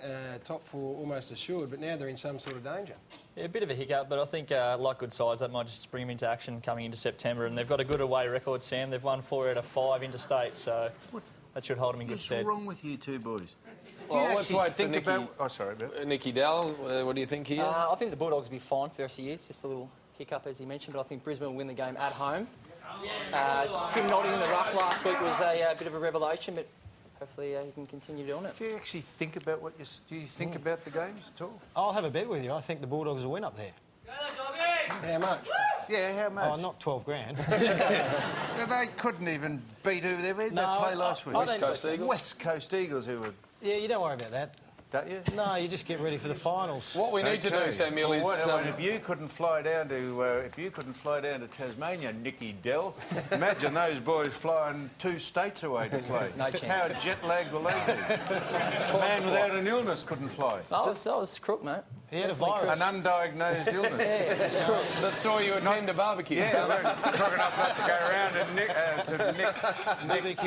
top 4 almost assured, but now they're in some sort of danger. Yeah, a bit of a hiccup, but I think, like good sides, that might just bring them into action coming into September. And they've got a good away record, Sam. They've won 4 out of 5 interstate, so that should hold them in good stead. What's wrong with you two boys? Well, let's wait think for Nicky. about... Oh, sorry, Bill. Nicky Dell, what do you think here? I think the Bulldogs will be fine for the rest of the year. It's just a little hiccup, as you mentioned, but I think Brisbane will win the game at home. Tim Notting in the ruck last week was a bit of a revelation, but hopefully he can continue doing it. Do you actually think about what you... Do you think about the games at all? I'll have a bet with you. I think the Bulldogs will win up there. How much? Yeah, how much? Oh, not 12 grand. They couldn't even beat who they play last week. West Coast Eagles. West Coast Eagles, who were... Yeah, you don't worry about that. Don't you? No, you just get ready for the finals. What we need to do, Samuel, is... if you couldn't fly down to Tasmania, Nicky Dell, imagine those boys flying 2 states away to play. No chance. How jet lagged will they be? A man without an illness couldn't fly. I was crook, mate. He had a virus. An undiagnosed illness. Yeah, it's crook. That saw you attend a barbecue. Yeah, we're talking enough not to go around and Nick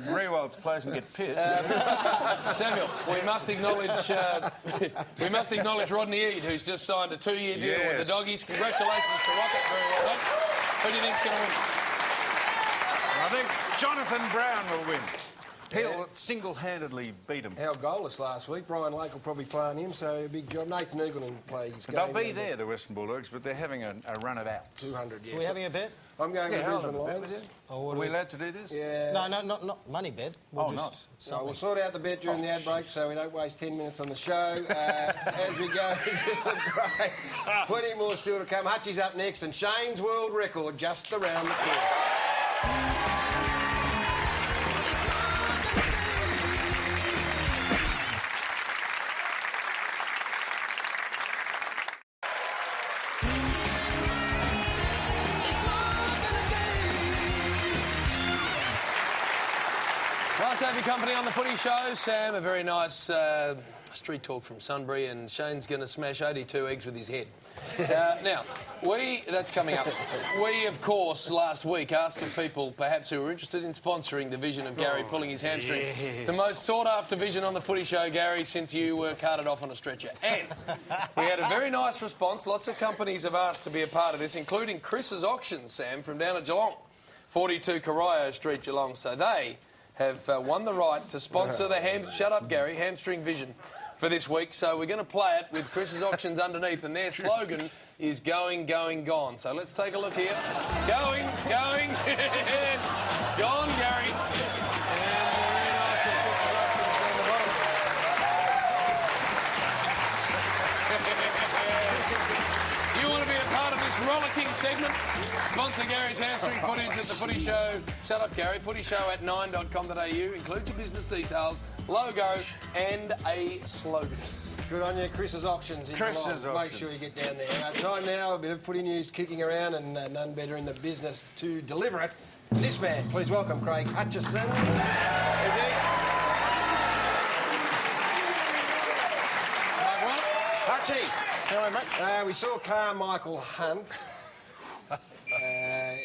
Rewald's place and get pissed. Samuel, we must acknowledge Rodney Eade, who's just signed a 2-year deal with the Doggies. Congratulations to Rocket. Very well done. Who do you think's going to win? I think Jonathan Brown will win. He'll single-handedly beat him. Our goalless last week. Brian Lake will probably play on him, so a big job. Nathan Eagle will play his game. They'll be there, the Western Bulldogs, but they're having a run of out. 200, yes. Are we having a bet? I'm going with Brisbane I'll have a bet Lions. with you. Oh, Are we allowed to do this? Yeah. No, not money bet. So we'll sort out the bet during the ad break so we don't waste 10 minutes on the show. As we go into the break, plenty more still to come. Hutchie's up next and Shane's world record just around the corner. Nice to have your company on the Footy Show, Sam. A very nice Street talk from Sunbury, and Shane's going to smash 82 eggs with his head. Now, that's coming up. We, of course, last week asked for people perhaps who were interested in sponsoring the vision of Gary pulling his hamstring. Yes. The most sought-after vision on the Footy Show, Gary, since you were carted off on a stretcher. And we had a very nice response. Lots of companies have asked to be a part of this, including Chris's Auctions, Sam, from down at Geelong, 42 Corio Street, Geelong. So they have won the right to sponsor the shut up, Gary, hamstring vision for this week. So we're going to play it with Chris's Auctions underneath, and their slogan is going, going, gone. So let's take a look here. Going, going, yes. Gone, Gary. And very nice of Chris's Auctions down the bottom. You want to be a part of this rollicking segment? Sponsor Gary's hamstring footage at the Footy Show. Shut up, Gary. footyshow@9.com.au. Include your business details, logo, and a slogan. Good on you, Chris's Auctions in Geelong. Make sure you get down there. Time now, a bit of footy news kicking around, and none better in the business to deliver it. This man, please welcome Craig Hutchison. Hutchie. Hello, mate. We saw Carmichael Hunt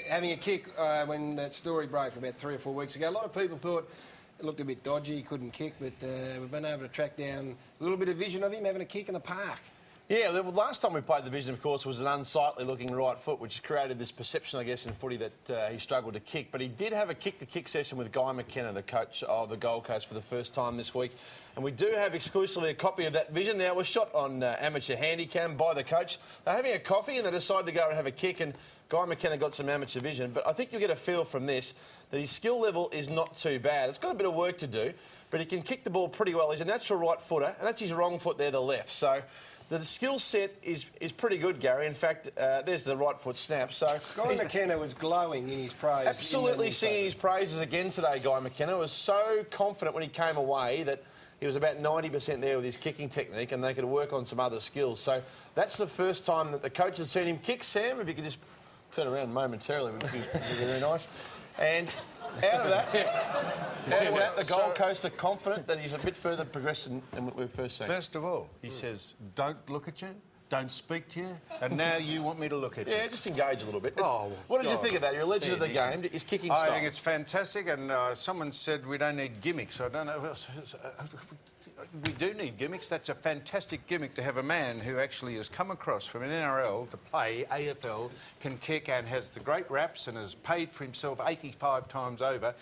having a kick when that story broke about 3 or 4 weeks ago. A lot of people thought it looked a bit dodgy, he couldn't kick, but we've been able to track down a little bit of vision of him having a kick in the park. Yeah, the last time we played the vision, of course, was an unsightly-looking right foot, which created this perception, I guess, in footy that he struggled to kick. But he did have a kick-to-kick session with Guy McKenna, the coach of the Gold Coast, for the first time this week. And we do have exclusively a copy of that vision. Now, it was shot on amateur handycam by the coach. They're having a coffee and they decided to go and have a kick, and Guy McKenna got some amateur vision. But I think you'll get a feel from this that his skill level is not too bad. It's got a bit of work to do, but he can kick the ball pretty well. He's a natural right footer, and that's his wrong foot there, the left. So the skill set is pretty good, Gary. In fact, there's the right foot snap. So Guy McKenna was glowing in his praise. Absolutely singing his praises again today, Guy McKenna. Was so confident when he came away that he was about 90% there with his kicking technique, and they could work on some other skills. So that's the first time that the coach has seen him kick. Sam, if you could just turn around momentarily, would be very nice. And out of that, the Gold Coast are confident that he's a bit further progressed than what we've first seen. First of all, he says, don't look at you, don't speak to you, and now you want me to look at you. Yeah, just engage a little bit. Oh, what did you think of that? You're a legend of the game. His kicking style. I think it's fantastic, and someone said we don't need gimmicks. I don't know. We do need gimmicks. That's a fantastic gimmick to have a man who actually has come across from an NRL to play AFL, can kick and has the great raps and has paid for himself 85 times over.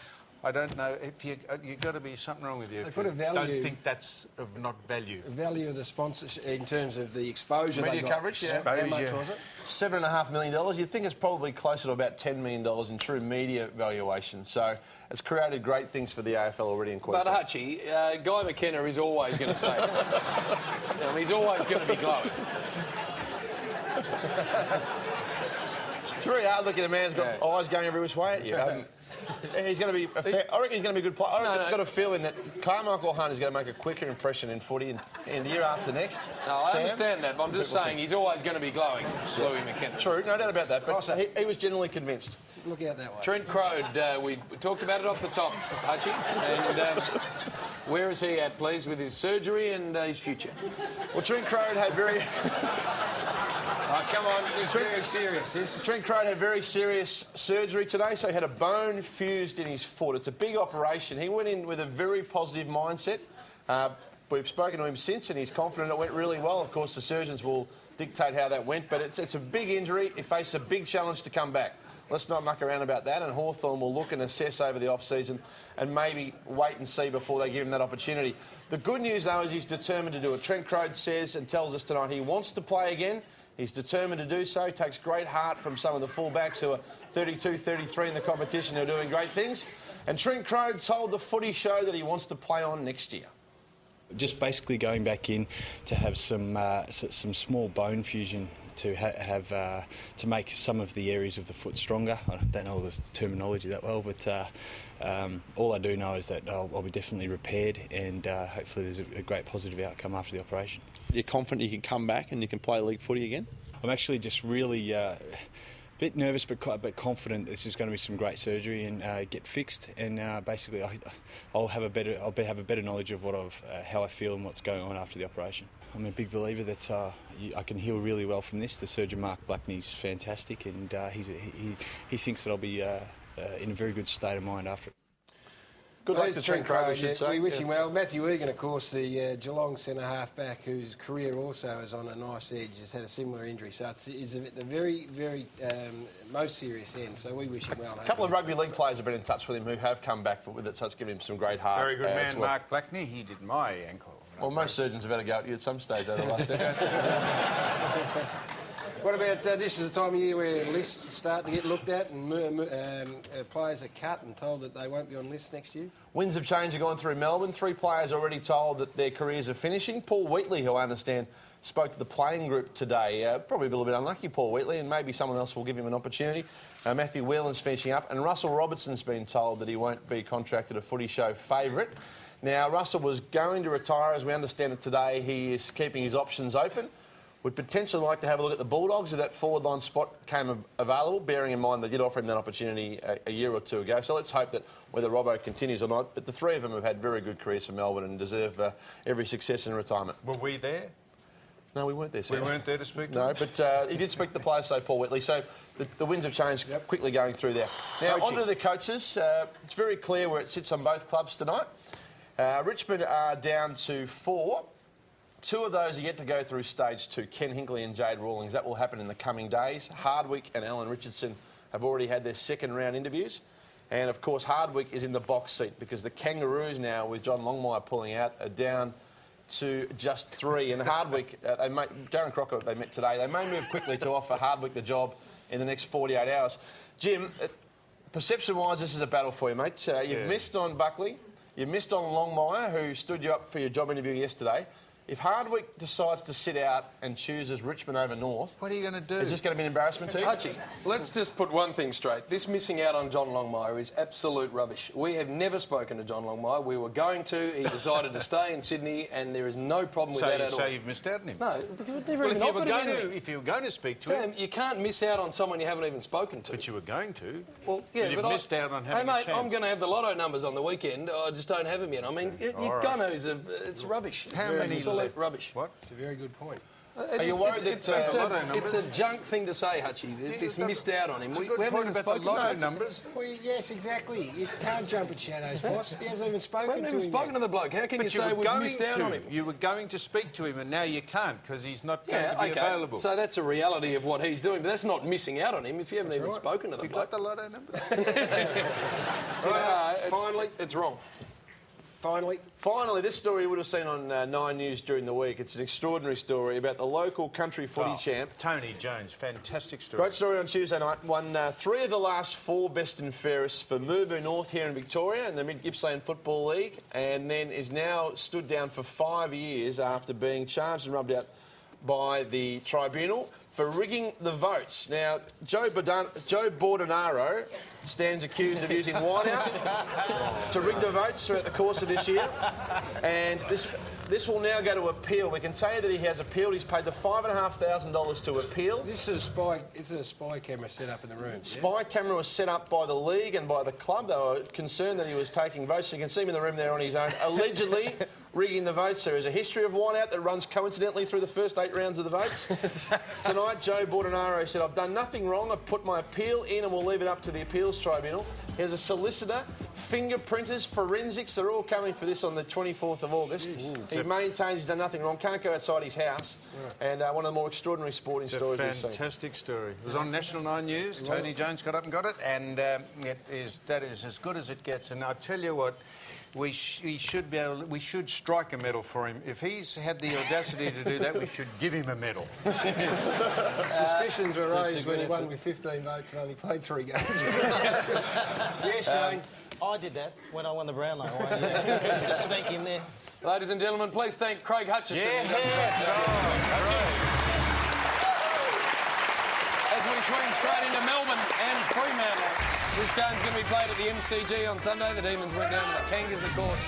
I don't know if you've got to be something wrong with you. If you don't think that's of not value. The value of the sponsorship in terms of the exposure media they got. coverage, yeah. How much was it? $7.5 million. You'd think it's probably closer to about $10 million in true media valuation. So it's created great things for the AFL already in Queensland. But Hutchie, Guy McKenna is always going to say it. He's always going to be glowing. It's very hard looking at a man who's got eyes going every which way at you. He's going to be I reckon he's going to be a good player. I've got a feeling that Carmichael Hunt is going to make a quicker impression in footy in the year after next. No, I understand that, but I'm just saying he's always going to be glowing, Louis McKenna. True, no doubt about that, but he was generally convinced. Look out that way. Trent Crode, we talked about it off the top, Hutchie. And where is he at, please, with his surgery and his future? Well, Trent Crode had very... Oh, come on, it's very serious, this. Trent Crode had very serious surgery today, so he had a bone fused in his foot. It's a big operation. He went in with a very positive mindset. We've spoken to him since, and he's confident it went really well. Of course, the surgeons will dictate how that went, but it's a big injury. He faced a big challenge to come back. Let's not muck around about that, and Hawthorn will look and assess over the off-season and maybe wait and see before they give him that opportunity. The good news, though, is he's determined to do it. Trent Crode says and tells us tonight he wants to play again. He's determined to do so. He takes great heart from some of the fullbacks who are 32, 33 in the competition who are doing great things. And Trent Crode told the Footy Show that he wants to play on next year. Just basically going back in to have some small bone fusion to to make some of the areas of the foot stronger. I don't know the terminology that well, but all I do know is that I'll be definitely repaired, and hopefully there's a great positive outcome after the operation. You're confident you can come back and you can play league footy again? I'm actually just really bit nervous but confident this is going to be some great surgery and get fixed. And basically, I'll have a better knowledge of how I feel and what's going on after the operation. I'm a big believer that I can heal really well from this. The surgeon Mark Blackney's fantastic, and he thinks that I'll be in a very good state of mind after it. Good luck to Trent Crowe, we wish him well. Matthew Egan, of course, the Geelong centre half-back, whose career also is on a nice edge, has had a similar injury. So it's at the very, very most serious end. So we wish him well. A couple of rugby league players have been in touch with him who have come back with it, so it's given him some great heart. Very good man, well. Mark Blackney. He did my ankle. Well, most surgeons have had a go at you at some stage over the last decade. What about this is the time of year where lists start to get looked at and players are cut and told that they won't be on lists next year? Winds of change are going through Melbourne. 3 players already told that their careers are finishing. Paul Wheatley, who I understand spoke to the playing group today, probably a little bit unlucky, Paul Wheatley, and maybe someone else will give him an opportunity. Matthew Whelan's finishing up, and Russell Robertson's been told that he won't be contracted a Footy Show favourite. Now, Russell was going to retire. As we understand it today, he is keeping his options open. Would potentially like to have a look at the Bulldogs if that forward line spot came available, bearing in mind they did offer him that opportunity a year or two ago. So let's hope that whether Robbo continues or not, but the 3 of them have had very good careers for Melbourne and deserve every success in retirement. Were we there? No, we weren't there, sir. We weren't there to speak to No, but he did speak to the players, so Paul Whitley. So the winds have changed quickly going through there. Now, on to the coaches. It's very clear where it sits on both clubs tonight. Richmond are down to 4. 2 of those are yet to go through stage 2, Ken Hinkley and Jade Rawlings. That will happen in the coming days. Hardwick and Alan Richardson have already had their second round interviews. And, of course, Hardwick is in the box seat because the Kangaroos now, with John Longmire pulling out, are down to just 3. And Hardwick, Darren Crocker, they met today. They may move quickly to offer Hardwick the job in the next 48 hours. Jim, perception-wise, this is a battle for you, mate. You've missed on Buckley. You've missed on Longmire, who stood you up for your job interview yesterday. If Hardwick decides to sit out and chooses Richmond over North... What are you going to do? Is this going to be an embarrassment to you? Hutchie, let's just put one thing straight. This missing out on John Longmire is absolute rubbish. We have never spoken to John Longmire. We were going to. He decided to stay in Sydney, and there is no problem with that at all. So you've missed out on him? No, never even offered him anything. If you were going to speak to Sam, him... you can't miss out on someone you haven't even spoken to. But you were going to. Well, yeah, but you've missed out on having a chance. Hey, mate, I'm going to have the lotto numbers on the weekend. I just don't have them yet. I mean, you're gonna. It's rubbish. How many absolute rubbish. What? It's a very good point. Are you worried that... it's a junk thing to say, Hutchie. This missed out on him. It's a good point about the lotto numbers. Well, yes, exactly. You can't jump at shadows, Foss. He hasn't even spoken to him. We haven't even spoken to the bloke. How can you say we've missed out on him? You were going to speak to him, and now you can't because he's not going to be available. So that's a reality of what he's doing, but that's not missing out on him if you haven't even spoken to the bloke. You got the lotto numbers? Finally, it's wrong. Finally, this story you would have seen on 9 News during the week. It's an extraordinary story about the local country footy champ. Tony Jones, fantastic story. Great story on Tuesday night. Won 3 of the last 4 best and fairest for Mubu North here in Victoria in the Mid-Gippsland Football League, and then is now stood down for 5 years after being charged and rubbed out by the tribunal for rigging the votes. Now, Joe Bordenaro stands accused of using whiteout to rig the votes throughout the course of this year, and this will now go to appeal. We can tell you that he has appealed. He's paid the $5,500 to appeal. This is a spy camera set up in the room. Spy camera was set up by the league and by the club. They were concerned that he was taking votes. You can see him in the room there on his own, allegedly rigging the votes. There is a history of whiteout that runs coincidentally through the first 8 rounds of the votes. Tonight, Joe Bordenaro said, "I've done nothing wrong. I've put my appeal in and we'll leave it up to the appeals tribunal." He has a solicitor, fingerprinters, forensics. They're all coming for this on the 24th of August. He maintains he's done nothing wrong. Can't go outside his house. And one of the more extraordinary sporting stories we've seen. Fantastic story. It was on National 9 News. Tony Jones got up and got it, and that is as good as it gets. And I tell you what, we should strike a medal for him. If he's had the audacity to do that, we should give him a medal. Suspicions were raised when he won with 15 votes and only played 3 games. Yes, Shane. I did that when I won the Brownlow. Just to sneak in there. Ladies and gentlemen, please thank Craig Hutchison. Yes. As we swing straight into Melbourne and Fremantle. This game's going to be played at the MCG on Sunday. The Demons went down to the Kangas, of course,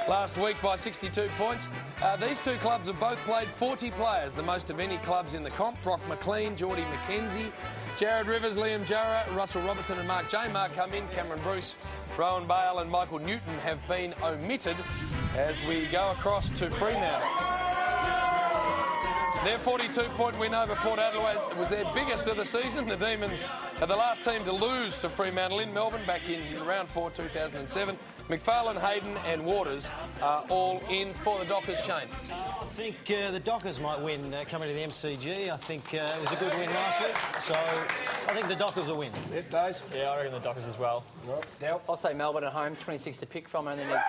last week by 62 points. These two clubs have both played 40 players, the most of any clubs in the comp. Brock McLean, Geordie McKenzie, Jared Rivers, Liam Jarrah, Russell Robertson and Mark J. Mark come in. Cameron Bruce, Rowan Bale and Michael Newton have been omitted as we go across to Fremantle. Their 42-point win over Port Adelaide was their biggest of the season. The Demons are the last team to lose to Fremantle in Melbourne back in round 4, 2007. McFarlane, Hayden and Waters are all ins for the Dockers. Shane? I think the Dockers might win coming to the MCG. I think it was a good win last week, so I think the Dockers will win. Yep, Days. Yeah, I reckon the Dockers as well. I'll say Melbourne at home, 26 to pick from, and then 22.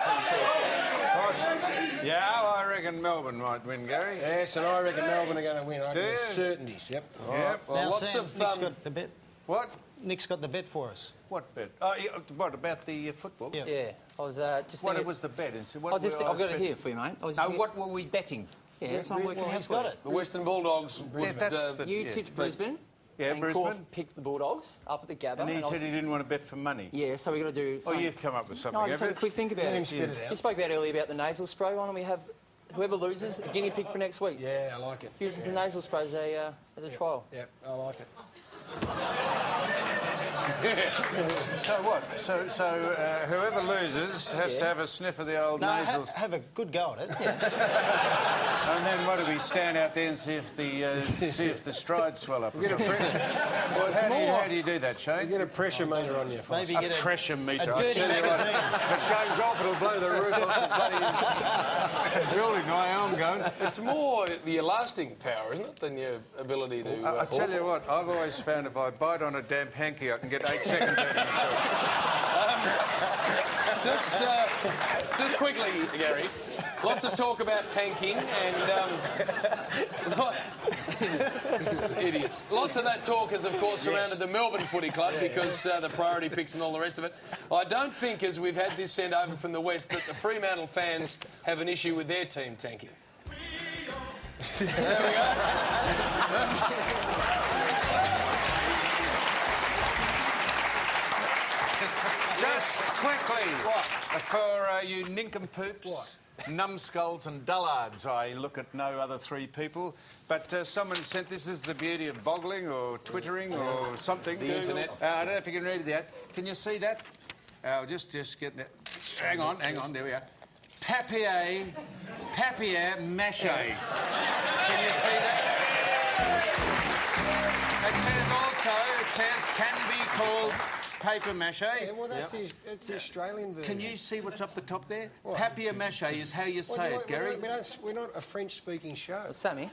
Yeah, I reckon Melbourne might win, Gary. Yes, and I reckon Melbourne are going to win. I think certainties, yep. Yep. Well, now, lots Sam, of, Nick's got the bet. What? Nick's got the bet for us. What bet? Oh, yeah, what about the football? Yeah. Yeah, I was just What thinking... was the bet? And so I've got it here for you, mate. I was No, just what were we betting? Yeah, that's what I'm working He's out. got it. The Western Bulldogs. You tipped Brisbane. Yeah, and Brisbane. Corf picked the Bulldogs up at the Gabba. And he I said was- he didn't want to bet for money. Yeah, so we've got to do... Oh, you've come up with something, No, I just have had a you? quick think about Let him it. spit it out. You spoke about earlier about the nasal spray. Why don't we have whoever loses a guinea pig for next week? Yeah, I like it. Uses the nasal spray as a trial. Yep, I like it. So what? So whoever loses has to have a sniff of the old No, nasals. have a good go at it. And then what do we stand out there and see if the strides swell up? Or something? How do you do that, Shane? Get a pressure meter on you. Maybe A get pressure meter. a I dirty tell you what, magazine. if it goes off, it'll blow the roof off the bloody building the way I'm going. It's more your lasting power, isn't it, than your ability to... I tell you what, I've always found if I bite on a damp hanky, I can get 8 seconds out of myself. Just quickly, Gary, lots of talk about tanking and... idiots. Lots of that talk has, of course, surrounded the Melbourne Footy Club because the priority picks and all the rest of it. I don't think, as we've had this sent over from the West, that the Fremantle fans have an issue with their team tanking. There we go. Just quickly, for you nincompoops, numbskulls and dullards, I look at no other 3 people, but someone sent this. This is the beauty of boggling or twittering or something. The internet. I don't know if you can read that. Can you see that? Just getting it. Hang on, there we are. Papier mâché. Can you see that? It says can be called paper mache. Yeah, well, that's the Australian version. Can you see what's up the top there? Papier mache is how you Well, say it, Gary. we're not a French-speaking show. Sammy.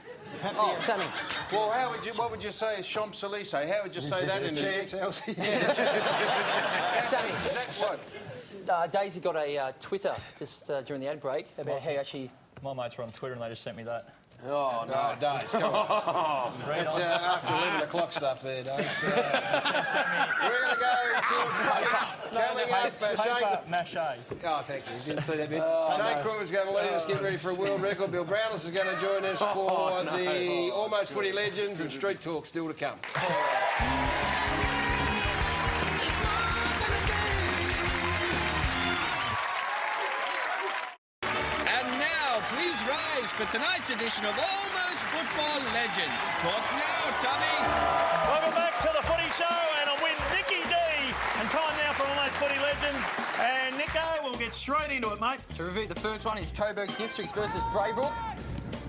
Sammy. Well, what would you say is Champs-Élysées? How would you say that in Champs, Sammy. Sammy. Is that what? Daisy got a Twitter just during the ad break about how actually... My mates were on Twitter and they just sent me that. Oh, no. No, Days, come on. It's after 11 o'clock stuff there, Days. We're going to go towards coming up. Paper mache. Oh, thank you. Didn't see that bit. Shane Crawford's going to leave us, get ready for a world record. Bill Brownless is going to join us for the Almost Footy Legends and Street Talk still to come. Please rise for tonight's edition of Almost Football Legends. Talk now, Tommy. Welcome back to the Footy Show, and I'm with Nicky D. And time now for Almost Footy Legends. And Nico, we'll get straight into it, mate. To review, the first one is Coburg Districts versus Braybrook.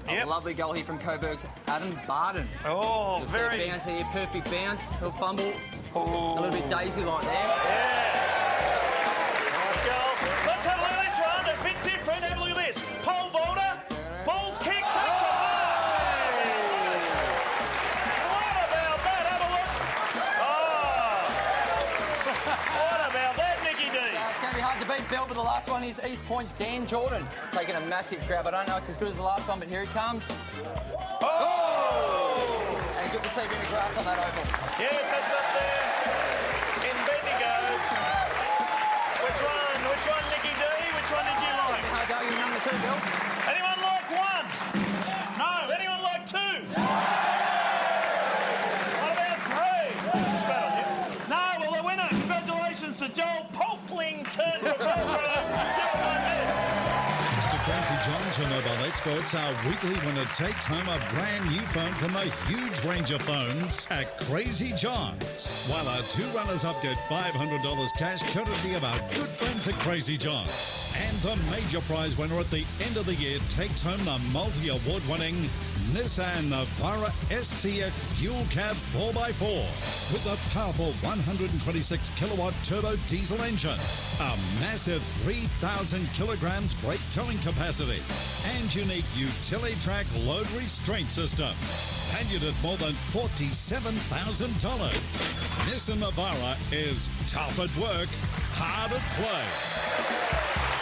Yep. A lovely goal here from Coburg's Adam Barden. Oh, You'll very... see a bounce here, perfect bounce. He'll fumble. A little bit daisy-like there. Yeah. Nice goal. Let's have a look at this one. A bit different. Have a look at this. Pole vaulter. Ball's kicked. Takes it away. What about that? Have a look. Oh. What about that, Nicky D? It's going to be hard to beat Bell, but the last one is East Point's Dan Jordan. Taking a massive grab. I don't know if it's as good as the last one, but here he comes. Oh! And good to see him in the grass on that oval. Yes, that's up there in Bendigo. Which one, Nicky D? Which one did you like? Hard going in number 2, Bill. Anyone like 1? No. Anyone like 2? What about 3? Spat on you. No, well, the winner. Congratulations to Joel Polklington from Belgrade. Give him one minute. Mr. Crazy John's Automobile Experts, our weekly winner takes home a brand new phone from a huge range of phones at Crazy John's. While our two runners-up get $500 cash courtesy of our good friends at Crazy John's. And the major prize winner at the end of the year takes home the multi-award-winning Nissan Navara STX Dual Cab 4x4 with a powerful 126 kilowatt turbo diesel engine, a massive 3,000 kilograms brake towing capacity, and unique utility-track load restraint system. Valued at more than $47,000. Nissan Navara is tough at work, hard at play.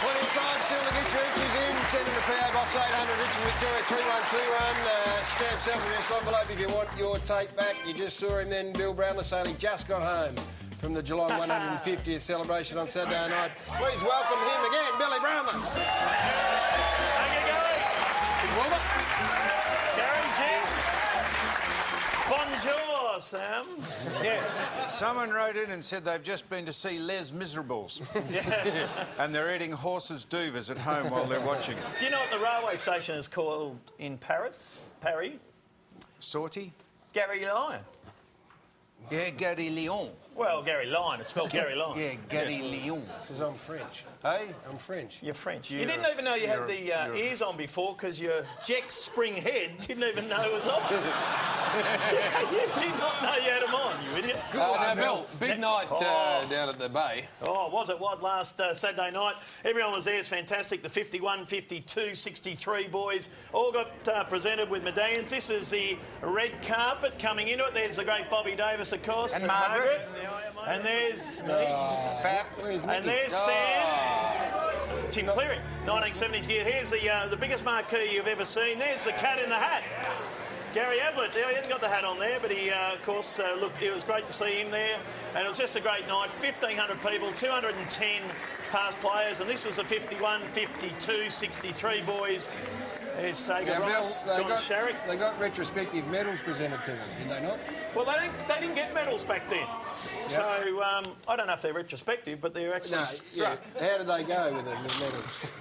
Plenty of time still to get your entries in. Send them to PO Box 800 Richmond, Victoria 3121. Stamp self-addressed envelope if you want your take back. You just saw him then, Bill Brownless, only just got home from the Geelong 150th celebration on Saturday night. Please welcome him again, Billy Brownless. Thank you, Gary. Gary, Jim. Bonjour, Sam. Yeah, someone wrote in and said they've just been to see Les Miserables. Yeah. And they're eating horses' duvers at home while they're watching it. Do you know what the railway station is called in Paris? Paris? Sortie? Gary Lyon. Yeah, Gary Lyon. Well, Gary Lyon. It's spelled Gary Lyon. Yeah, Gary Lyon. Says I'm French. Hey? I'm French. You're French. You didn't even know you had the ears on before because your Jack Spring head didn't even know it was on. You did not know you had them on, you idiot. Now, Bill, big night down at the Bay. Oh, was it what last Saturday night? Everyone was there. It's fantastic. The 51, 52, 63 boys all got presented with medallions. This is the red carpet coming into it. There's the great Bobby Davis, of course. And Margaret. And there's me. Fat. Where's Nicky? And there's Sam. Tim Cleary, 1970s gear. Here's the biggest marquee you've ever seen. There's the cat in the hat. Gary Ablett, he hasn't got the hat on there, but he, of course, look, it was great to see him there. And it was just a great night. 1,500 people, 210 past players, and this is the 51, 52, 63 boys. There's Sager Rice, John Sharrock. They got retrospective medals presented to them, did they not? Well, they didn't get medals back then. Yep. So, I don't know if they're retrospective, but they're actually struck. Yeah. How did they go with the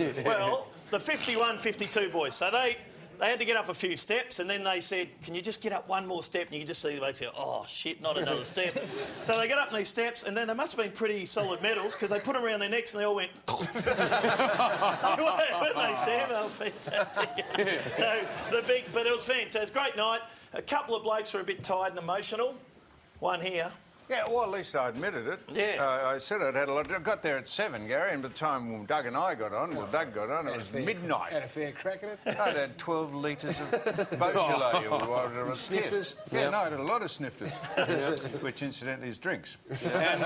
medals? Well, the 51, 52 boys. So they had to get up a few steps, and then they said, can you just get up one more step? And you could just see the blokes go, oh, shit, not another step. So they got up these steps, and then they must have been pretty solid medals because they put them around their necks and they all went... Weren't they, Sam? They were fantastic. But it was fantastic. Great night. A couple of blokes were a bit tired and emotional. One here. Yeah, well, at least I admitted it. Yeah. I said I'd had a lot. I got there at 7, Gary, and by the time Doug and I got on, Doug got on, it was midnight. Had a fair crack at it? I'd had 12 litres of Beaujolais or whatever it was. Snifters? Yeah, no, I had a lot of snifters, which incidentally is drinks. And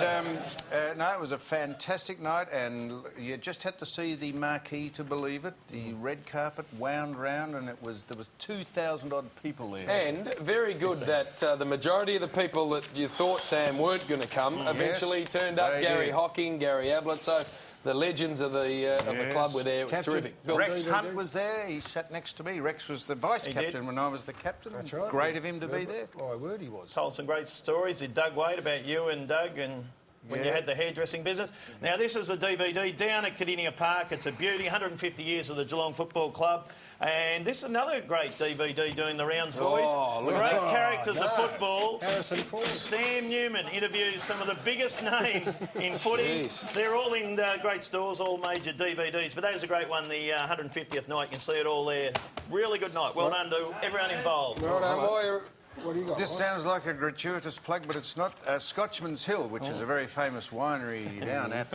no, it was a fantastic night, and you just had to see the marquee to believe it. The red carpet wound round, and there was 2,000 odd people there. And very good that the majority of the people that you thought, Sam, weren't going to come eventually turned up. Gary Hocking, Gary Ablett, so the legends of the club were there. It was terrific. Bill, Rex Hunt was there. He sat next to me. Rex was the vice captain when I was the captain. That's right. Great of him to be there. My word, he was. Told some great stories. Did Doug Wade about you and Doug and when you had the hairdressing business. Now, this is the DVD down at Cardinia Park. It's a beauty, 150 years of the Geelong Football Club. And this is another great DVD doing the rounds, boys. Great characters of football. Harrison Ford. Sam Newman interviews some of the biggest names in footy. They're all in great stores, all major DVDs. But that was a great one, the 150th night. You can see it all there. Really good night. Well done to everyone involved. Well done, boy. What do you got? This sounds like a gratuitous plug, but it's not. Scotchman's Hill, which is a very famous winery down at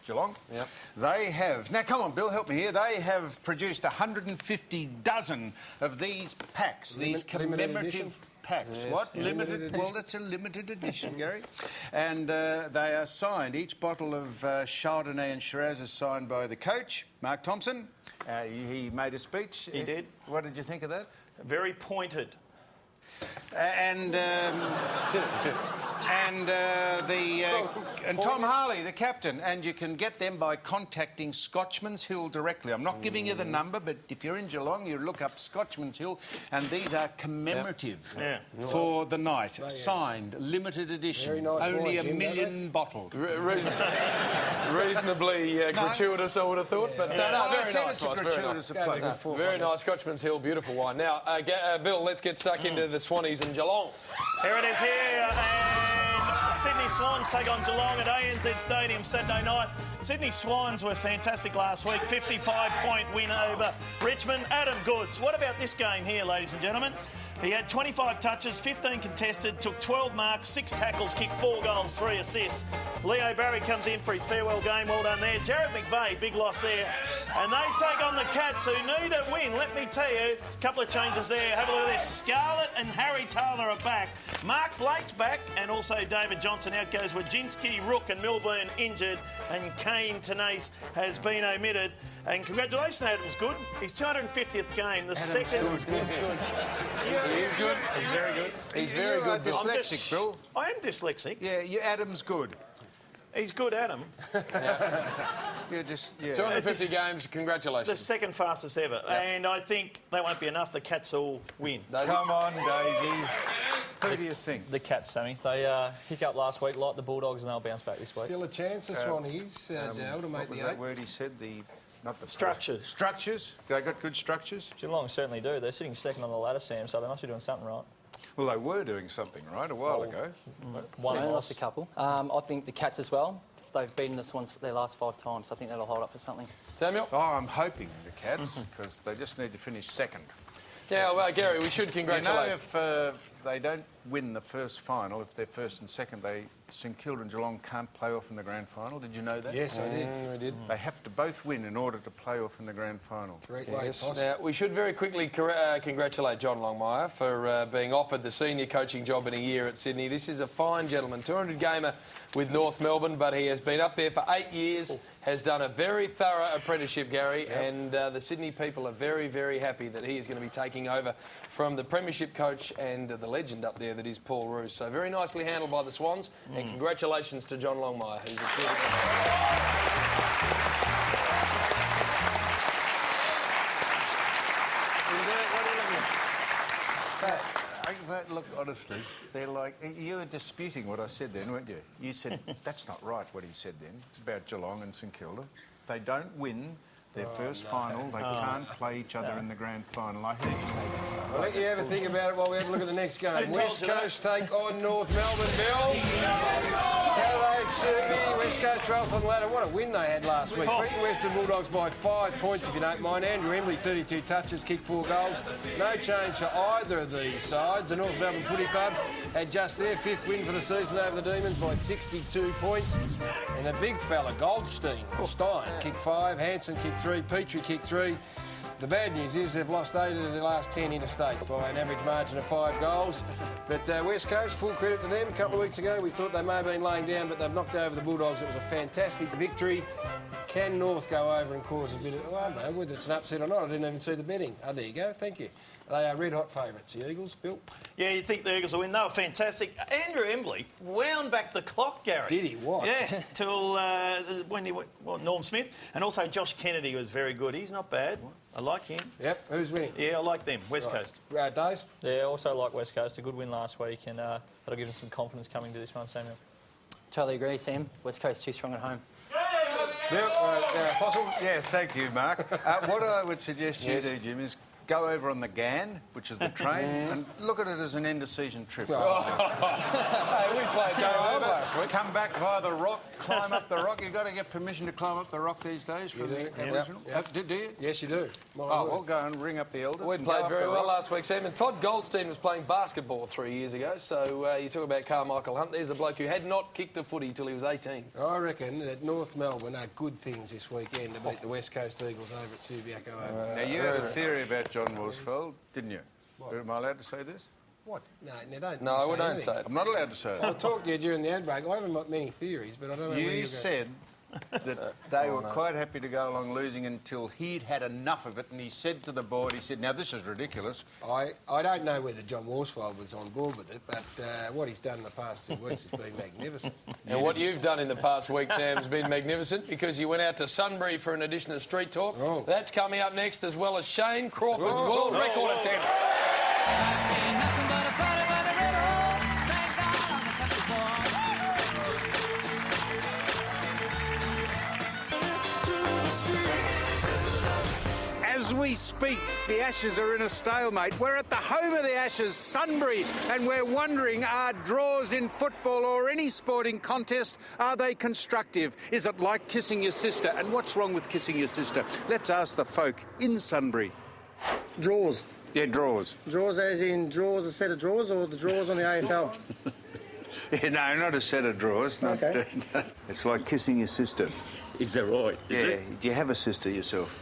Geelong. Yep. They have... Now, come on, Bill, help me here. They have produced 150 dozen of these packs, these commemorative packs. Yes. What? Limited? Well, it's a limited edition, Gary. And they are signed. Each bottle of Chardonnay and Shiraz is signed by the coach, Mark Thompson. He made a speech. He did. What did you think of that? Very pointed. And and Tom Harley, the captain. And you can get them by contacting Scotchman's Hill directly. I'm not giving you the number, but if you're in Geelong, you look up Scotchman's Hill, and these are commemorative for the night. Signed, limited edition, nice only wine, a Jim, million bottled. Reasonably gratuitous, I would have thought, but no, very nice. Very nice. Scotchman's Hill, beautiful wine. Now, Bill, let's get stuck into the Swannies and Geelong. Here it is here, and Sydney Swans take on Geelong at ANZ Stadium Saturday night. Sydney Swans were fantastic last week, 55-point win over Richmond. Adam Goods, what about this game here, ladies and gentlemen? He had 25 touches, 15 contested, took 12 marks, 6 tackles, kicked 4 goals, 3 assists. Leo Barry comes in for his farewell game. Well done there. Jared McVeigh, big loss there. And they take on the Cats, who need a win. Let me tell you, a couple of changes there. Have a look at this. Scarlett and Harry Taylor are back. Mark Blake's back, and also David Johnson. Out goes Wajinski, Rook and Milburn injured, and Kane Tenace has been omitted. And congratulations, Adam's good. His 250th game, the second. Good. He is good. He's very good. He's very good. Dyslexic, Bill. I am dyslexic. Yeah, Adam's good. He's good, Adam. You're just 250 games, congratulations. The second fastest ever. Yep. And I think that won't be enough. The Cats will win. Come on, Daisy. Who do you think? The Cats, Sammy. They hiccup last week, like the Bulldogs, and they'll bounce back this week. Still a chance, the Swannies, Dale, to make what was the that 8. word he said? Not the structures. Structures? They got good structures? Geelong certainly do. They're sitting second on the ladder, Sam, so they must be doing something right. Well, they were doing something right a while ago. One lost a couple. I think the Cats as well. They've beaten the Swans their last 5 times. I think that'll hold up for something. Samuel? Oh, I'm hoping the Cats, because they just need to finish second. Yeah, well, Gary, we should congratulate. You know, if they don't win the first final, if they're first and second, St Kilda and Geelong can't play off in the grand final. Did you know that? Yes, I did. We did. They have to both win in order to play off in the grand final. Great way possible. Now, we should very quickly congratulate John Longmire for being offered the senior coaching job in a year at Sydney. This is a fine gentleman, 200 gamer with North Melbourne, but he has been up there for 8 years, has done a very thorough apprenticeship, Gary, and the Sydney people are very, very happy that he is going to be taking over from the premiership coach and the legend up there that is Paul Roos. So very nicely handled by the Swans, and congratulations to John Longmire, who's a Look, honestly, they're like... You were disputing what I said then, weren't you? You said, that's not right, what he said then, about Geelong and St Kilda. They don't win their first final. They can't play each other in the grand final. I heard you say that stuff. I'll let you have a think about it while we have a look at the next game. West Coast take on North Melbourne, Bill. Saturday at Sydney, West Coast 12th on the ladder. What a win they had last week. Beat the Western Bulldogs by 5 points, if you don't mind. Andrew Embley, 32 touches, kicked 4 goals. No change to either of these sides. The North Melbourne Footy Club had just their 5th win for the season over the Demons by 62 points. And a big fella, Goldstein, Stein, kicked 5, Hansen kicked 3, Petrie kicked 3. The bad news is they've lost 8 of their last 10 interstate by an average margin of 5 goals. But West Coast, full credit to them. A couple of weeks ago, we thought they may have been laying down, but they've knocked over the Bulldogs. It was a fantastic victory. Can North go over and cause a bit of... I don't know whether it's an upset or not. I didn't even see the betting. Oh, there you go. Thank you. They are red-hot favourites, the Eagles. Bill? Yeah, you think the Eagles will win. They were fantastic. Andrew Embley wound back the clock, Gary. Did he? What? Yeah, till when he went... Well, Norm Smith. And also Josh Kennedy was very good. He's not bad. I like him. Yep. Who's winning? Yeah, I like them. West Coast. Days? Yeah, also like West Coast. A good win last week, and that'll give them some confidence coming to this one, Samuel. Totally agree, Sam. West Coast too strong at home. Fossil? Yeah, thank you, Mark. What I would suggest you do, Jim, is go over on the GAN, which is the train, and look at it as an end-of-season trip. Hey, we played last week. Come back via the rock, climb up the rock. You've got to get permission to climb up the rock these days from the Aboriginal. Do you? Yes, you do. We'll go and ring up the elders. We played very well last week, Sam. And Todd Goldstein was playing basketball 3 years ago. So you talk about Carmichael Hunt. There's a bloke who had not kicked a footy till he was 18. I reckon that North Melbourne are good things this weekend to beat the West Coast Eagles over at Subiaco Oval. Now, you had a theory about John Worsfold, didn't you? What? Am I allowed to say this? What? No, don't. No, we don't anything. say it. I'm not allowed to say it. I'll talk to you during the ad break. I haven't got many theories, but I don't know where you're You said that they were quite happy to go along losing until he'd had enough of it, and he said to the board, he said, now this is ridiculous. I don't know whether John Worsfold was on board with it, but what he's done in the past 2 weeks has been magnificent. And what you've done in the past week, Sam, has been magnificent because you went out to Sunbury for an edition of Street Talk. Oh. That's coming up next, as well as Shane Crawford's world record attempt. As we speak, the Ashes are in a stalemate. We're at the home of the Ashes, Sunbury, and we're wondering, are draws in football or any sporting contest, are they constructive? Is it like kissing your sister? And what's wrong with kissing your sister? Let's ask the folk in Sunbury. Draws. Yeah, draws. Draws as in draws, a set of draws, or the draws on the AFL? Yeah, no, not a set of draws. Not, Okay. It's like kissing your sister. Is that right? Is Yeah. it? Do you have a sister yourself?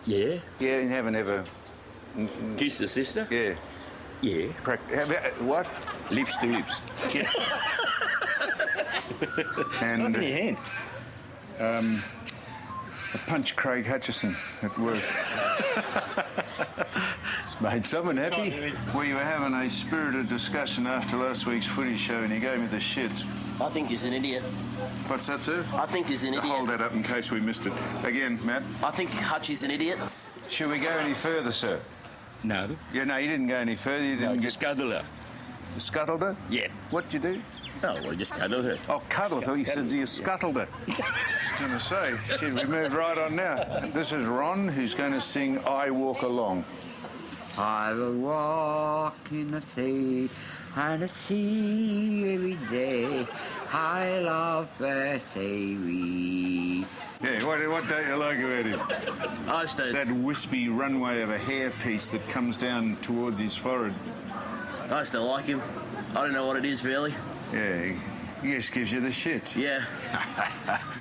Yeah. Yeah, you haven't ever... Kiss the sister? Yeah. Yeah. What? Lips to lips. And Look in your hand. I punched Craig Hutchison at work. Made someone happy. We were having a spirited discussion after last week's footy show, and he gave me the shits. I think he's an idiot. What's that, sir? I think he's an idiot. Hold that up in case we missed it. Again, Matt. I think Hutchie's an idiot. Should we go any further, sir? No. Yeah, no, you didn't go any further. You didn't Just cuddle her. You scuttled her? Yeah. What'd you do? Oh, well, just cuddle her. Oh, cuddle. I thought you said you scuttled her. I was going to say, shit, we moved right on now. This is Ron, who's going to sing I Walk Along. I will walk in the sea, and the sea every day. I love the sea. Yeah, what don't you like about him? That wispy runway of a hairpiece that comes down towards his forehead. I just don't like him. I don't know what it is, really. Yeah, he just gives you the shits. Yeah.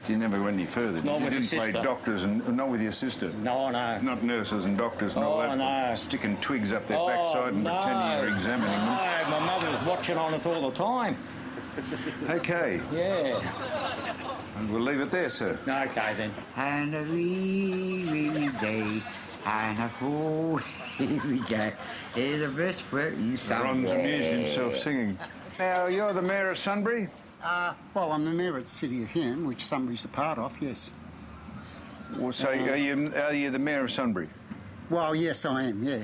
You never went any further, did Not you? with You your didn't play sister. doctors, and not with your sister. No, no. Not nurses and doctors and all Oh, that. no. Sticking twigs up their backside and pretending you're examining them. No, my mother was watching on us all the time. Okay. Yeah. And we'll leave it there, sir. Okay, then. And a wee, wee day, and a whole every day is the best word in Ron's amused himself singing. Now, you're the mayor of Sunbury? Well, I'm the mayor of the City of Hume, which Sunbury's a part of, yes. Well, so are you the mayor of Sunbury? Well, yes, I am, yeah.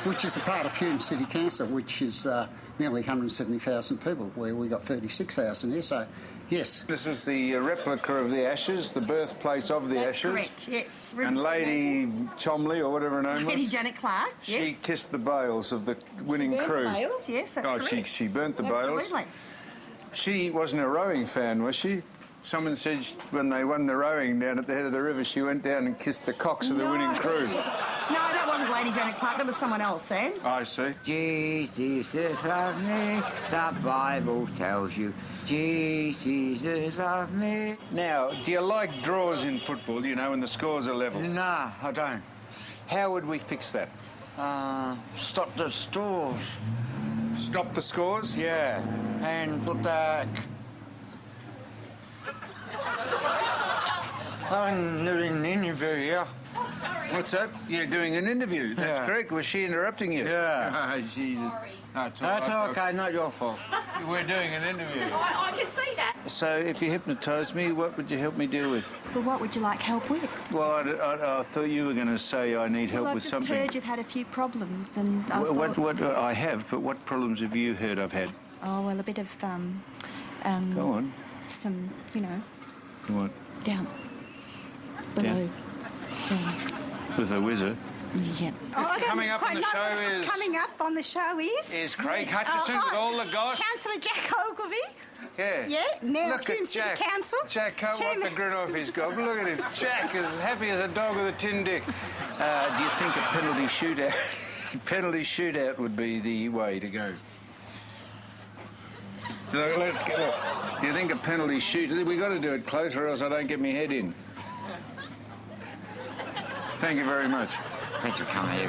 Which is a part of Hume City Council, which is nearly 170,000 people, where we got 36,000 here, so yes. This is the replica of the Ashes, the birthplace of the Ashes. Correct, yes. And Lady Chomley, or whatever her name was. Lady Janet Clark, yes. She kissed the bales of the winning Burnt crew. the bales, yes, that's correct. She burnt the bales. Absolutely. She wasn't a rowing fan, was she? Someone said when they won the rowing down at the head of the river, she went down and kissed the cocks of the winning crew. No, that wasn't Lady Janet Clark, that was someone else, Sam. I see. Jesus loves me, the Bible tells you. Jesus loves me. Now, do you like draws in football, you know, when the scores are level? No, I don't. How would we fix that? Stop the scores. Stop the scores? Yeah, and put the... I'm doing an interview here. What's that? You're doing an interview. That's Yeah. correct. Was she interrupting you? Yeah. Oh, Jesus. That's okay, not your fault. We're doing an interview. I can see that. So, if you hypnotised me, what would you help me deal with? Well, what would you like help with? Well, I thought you were going to say I need help I've with just something. heard you've had a few problems, and I thought... What I have, but what problems have you heard I've had? Oh, well, a bit of, Go on. some, What? down below. Down. With a whizzer? Yeah. Coming up on the show is... Coming up on the show is Craig Hutchison with all the goss. Councillor Jack Ogilvy. Yeah. Yeah, now Look Hume at City Jack. Council. Jack can't wipe the grin off his gob. Look at him. Jack is happy as a dog with a tin dick. Do you think a penalty shootout would be the way to go? Look. Do you think a penalty shoot? We've got to do it close or else I don't get my head in. Thank you very much. Thanks for coming here.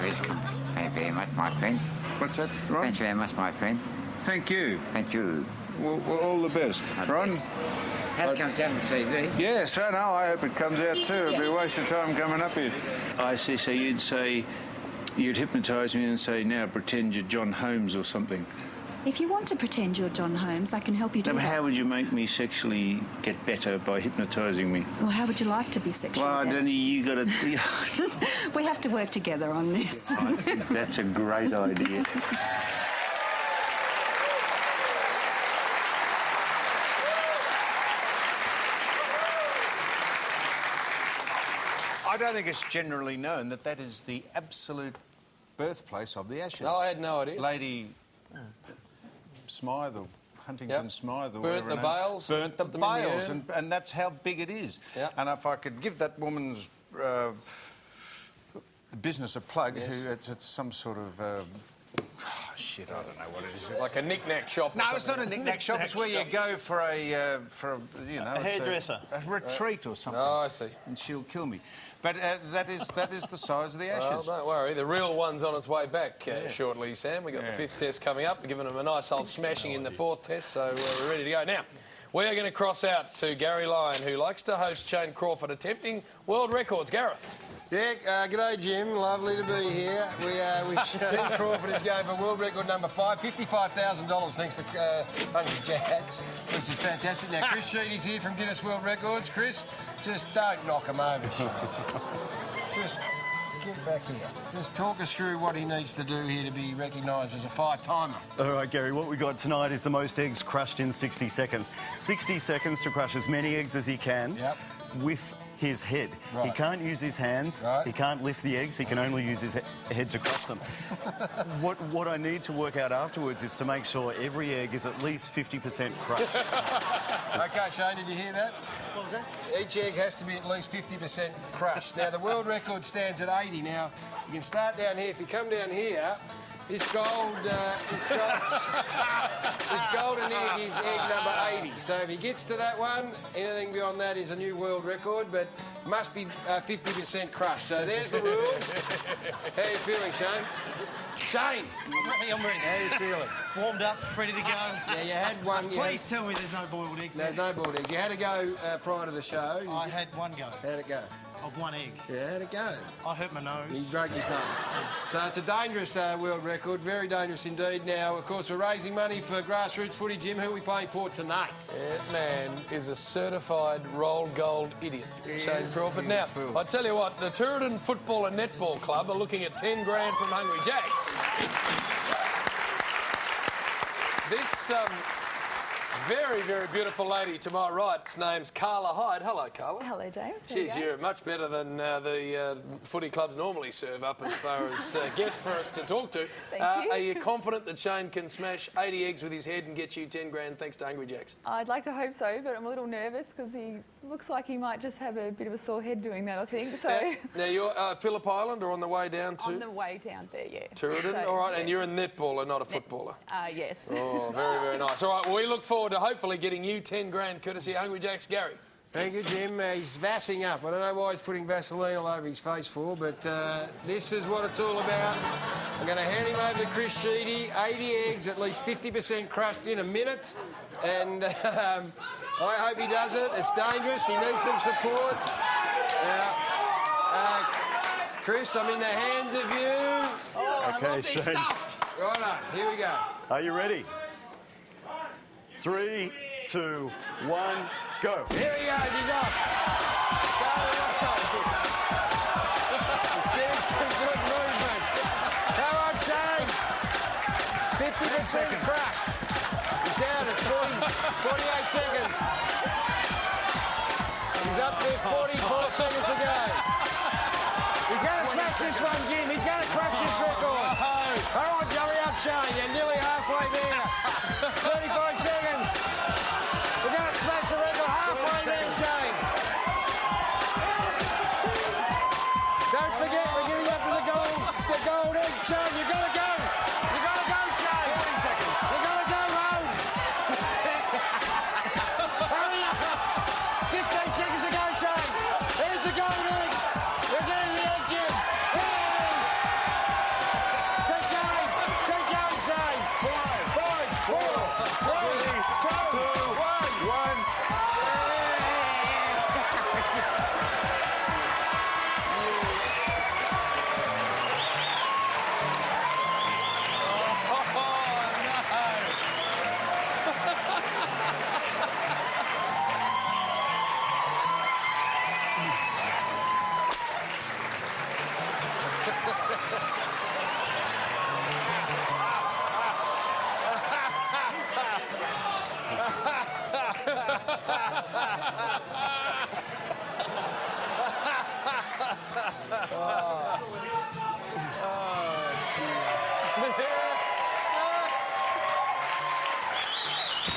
Thank you very much, my friend. What's that, Ron? Thanks very much, my friend. Thank you. Thank you. Well, all the best. Ron? How it comes out on TV? Yes, I know. I hope it comes out too. It'd be a waste of time coming up here. I see. So you'd say, you'd hypnotise me and say, now pretend you're John Holmes or something. If you want to pretend you're John Holmes, I can help you do that. How would you make me sexually get better by hypnotising me? Well, how would you like to be sexually Well, I better? don't know. You got to. We have to work together on this. I think that's a great idea. I don't think it's generally known that that is the absolute birthplace of the Ashes. No, I had no idea. Lady Smythe or Huntington Smythe or Burnt whatever the her name is. bales. Burnt the Put them in the bales, urn. and that's how big it is. Yep. And if I could give that woman's business a plug, Yes. who it's some sort of... shit, I don't know what it is. Like a knick-knack shop. No, it's not a knick-knack shop. It's where you go for a you know, A hairdresser. a retreat or something. Oh, I see. And she'll kill me. But that is the size of the Well, Ashes. don't worry. The real one's on its way back shortly, Sam. We've got the 5th test coming up. We're giving them a nice old smashing in the 4th test, so we're ready to go. Now, we are going to cross out to Gary Lyon, who likes to host Shane Crawford, attempting world records. Gareth. Yeah, g'day Jim, lovely to be here. With Shane Crawford is going for world record number 5, $55,000 thanks to Hungry Jack's, which is fantastic. Now, Chris Sheedy's here from Guinness World Records. Chris, just don't knock him over, Shane. Just get back here. Just talk us through what he needs to do here to be recognised as a 5-timer. All right, Gary, what we got tonight is the most eggs crushed in 60 seconds. 60 seconds to crush as many eggs as he can with his head. Right. He can't use his hands. Right. He can't lift the eggs. He can only use his head to crush them. What I need to work out afterwards is to make sure every egg is at least 50% crushed. OK, Shane, did you hear that? What was that? Each egg has to be at least 50% crushed. Now, the world record stands at 80. Now, you can start down here. If you come down here, this golden egg is egg number 80. So if he gets to that one, anything beyond that is a new world record, but must be 50% crushed. So there's the rules. How are you feeling, Shane? Shane! I'm ready. How are you feeling? Warmed up, ready to go. Yeah, you had one... Please tell me there's no boiled eggs. There's no boiled eggs. You had to go prior to the show. I had one go. How'd it go? Of one egg. Yeah, how'd it go? I hurt my nose. He broke his nose. So it's a dangerous world record, very dangerous indeed. Now, of course, we're raising money for grassroots footy. Jim, who are we playing for tonight? That man is a certified roll gold idiot, Shane Crawford. Now, I tell you what, the Turin Football and Netball Club are looking at 10 grand from Hungry Jack's. This very, very beautiful lady to my right's name's Carla Hyde. Hello, Carla. Hello, James. Jeez, you're much better than the footy clubs normally serve up as far as guests for us to talk to. Thank you. Are you confident that Shane can smash 80 eggs with his head and get you 10 grand thanks to Hungry Jack's? I'd like to hope so, but I'm a little nervous because he looks like he might just have a bit of a sore head doing that, I think. So Now you're Phillip Island or on the way down to... on the way down there, yeah. Turin? So, All right, yeah. and you're a netballer, not a footballer. Yes. Oh, very, very nice. All right, well, we look forward to hopefully getting you 10 grand courtesy of Hungry Jack's. Gary. Thank you, Jim. He's vassing up. I don't know why he's putting Vaseline all over his face for, but this is what it's all about. I'm going to hand him over to Chris Sheedy. 80 eggs, at least 50% crushed in a minute. And I hope he does it. It's dangerous. He needs some support. Now, Chris, I'm in the hands of you. Oh, Okay, Shane. Right on. Here we go. Are you ready? 3, 2, 1, go. Here he goes. He's off. He's getting some good movement. Come on, Shane. 50% crushed. He's down at 48 seconds. He's up there, 44 seconds to go. He's going to smash this one, Jim. He's going to crush this record. All right, hurry up, Shane. You're nearly halfway there. 35 seconds. We're going to smash the record halfway there, Shane. Don't forget, we're getting up to the gold egg, Shane. You've got to go. You've got to go, Shane. 40 seconds. You've got to go home. Hurry up. 15 seconds to go, Shane. Here's the gold egg. We're getting the egg, Jim. There it is. Keep going. Keep going, Shane. 5, 4, 3, I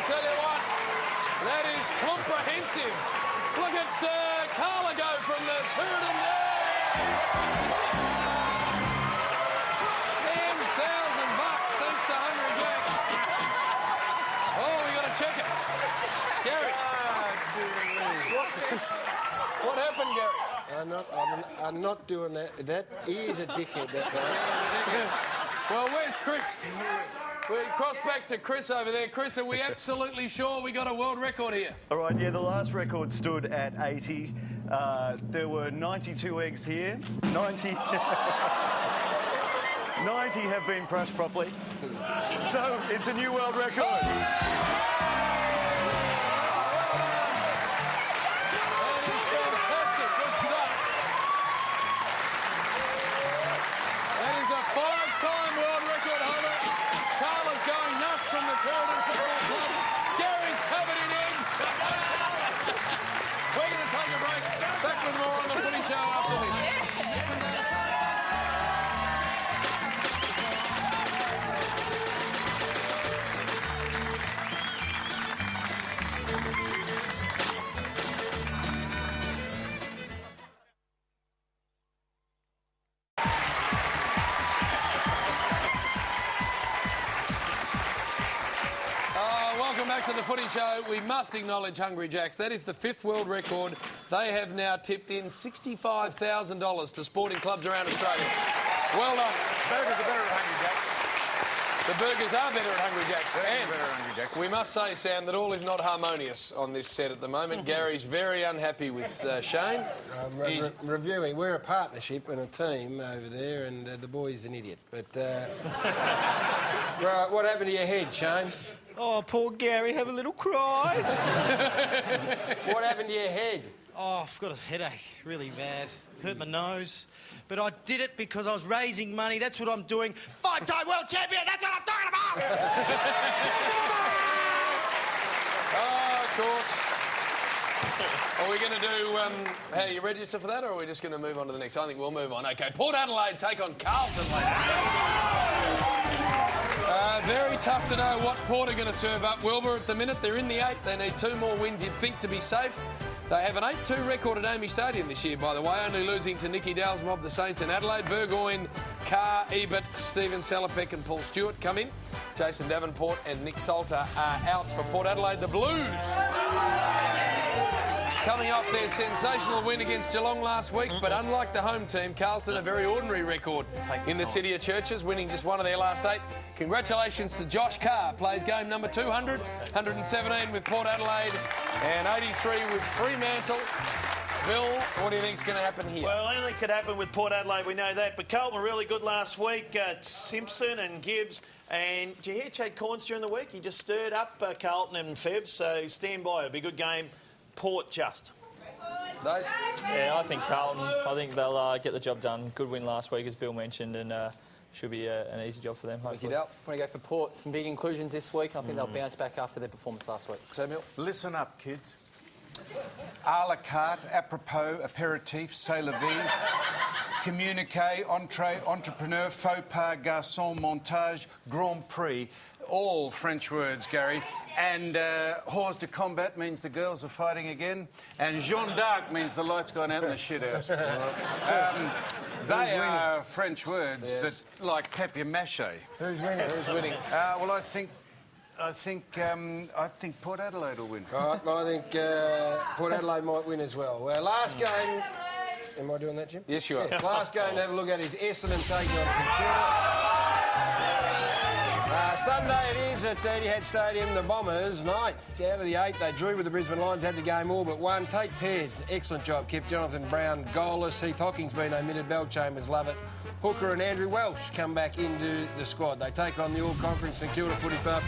tell you what, that is comprehensive. Look at Carla go from the Tooradin there. $10,000 thanks to Hungry Jacks. Oh, we got to check it. Gary. What happened, Gary? I'm not doing that. That is a dickhead, that guy. Well, where's Chris? We cross back to Chris over there. Chris, are we absolutely sure we got a world record here? All right, yeah, the last record stood at 80. There were 92 eggs here. 90... 90 have been crushed properly. So, it's a new world record. Five-time world record holder. Carla's going nuts from the Tooradin Football Club. Gary's covered in eggs. We're going to take a break. Back with more on the Footy Show after this. Welcome back to the Footy Show. We must acknowledge Hungry Jacks. That is the 5th world record. They have now tipped in $65,000 to sporting clubs around Australia. Well done. Burgers are better at Hungry Jacks. The burgers are better at Hungry Jacks. Better And at Hungry Jacks. we must say, Sam, that all is not harmonious on this set at the moment. Gary's very unhappy with Shane. Reviewing. We're a partnership and a team over there, and the boy's an idiot. But right, what happened to your head, Shane? Oh, poor Gary, have a little cry. What happened to your head? Oh, I've got a headache, really bad. Hurt my nose. But I did it because I was raising money. That's what I'm doing. 5-time world champion, that's what I'm talking about! Oh, of course. Are we going to do... how do you register for that, or are we just going to move on to the next? I think we'll move on. OK, Port Adelaide take on Carlton later. Very tough to know what Port are going to serve up. Wilbur, at the minute, they're in the 8th. They need 2 more wins, you'd think, to be safe. They have an 8-2 record at Amy Stadium this year, by the way, only losing to Nicky Dow's mob, the Saints in Adelaide. Burgoyne, Carr, Ebert, Stephen Salopek and Paul Stewart come in. Jason Davenport and Nick Salter are outs for Port Adelaide. The Blues coming off their sensational win against Geelong last week, but unlike the home team, Carlton, a very ordinary record in the City of Churches, winning just 1 of their last 8. Congratulations to Josh Carr, plays game number 200, 117 with Port Adelaide and 83 with Fremantle. Bill, what do you think's going to happen here? Well, only could happen with Port Adelaide, we know that. But Carlton were really good last week. Simpson and Gibbs. And did you hear Chad Corns during the week? He just stirred up Carlton and Fev, so stand by. It'll be a good game. Port just. Those? Yeah, I think Carlton. I think they'll get the job done. Good win last week, as Bill mentioned, and should be an easy job for them, hopefully. I'm going to go for Port. Some big inclusions this week. I think they'll bounce back after their performance last week. Samuel? Listen up, kids. A la carte, apropos, apéritif, c'est la vie, communiqué, entrée, entrepreneur, faux pas, garçon, montage, Grand Prix. All French words, Gary. And hors de combat means the girls are fighting again. And Jeanne d'Arc means the light's gone out in the shit house. They are French words that, like papier-mâché. Who's winning? Who's winning? Well, I think Port Adelaide will win. Right, I think Port Adelaide might win as well. Last game... Am I doing that, Jim? Yes, you are. Yes, last game to have a look at is Essendon taking on St Kilda. Sunday it is at Etihad Stadium. The Bombers, 9th out of the 8. They drew with the Brisbane Lions, had the game all but one. Tate Pears, excellent job. Kept Jonathan Brown goalless. Heath Hocking's been omitted. Bellchambers love it. Hooker and Andrew Welsh come back into the squad. They take on the all-conference St Kilda Footy Club.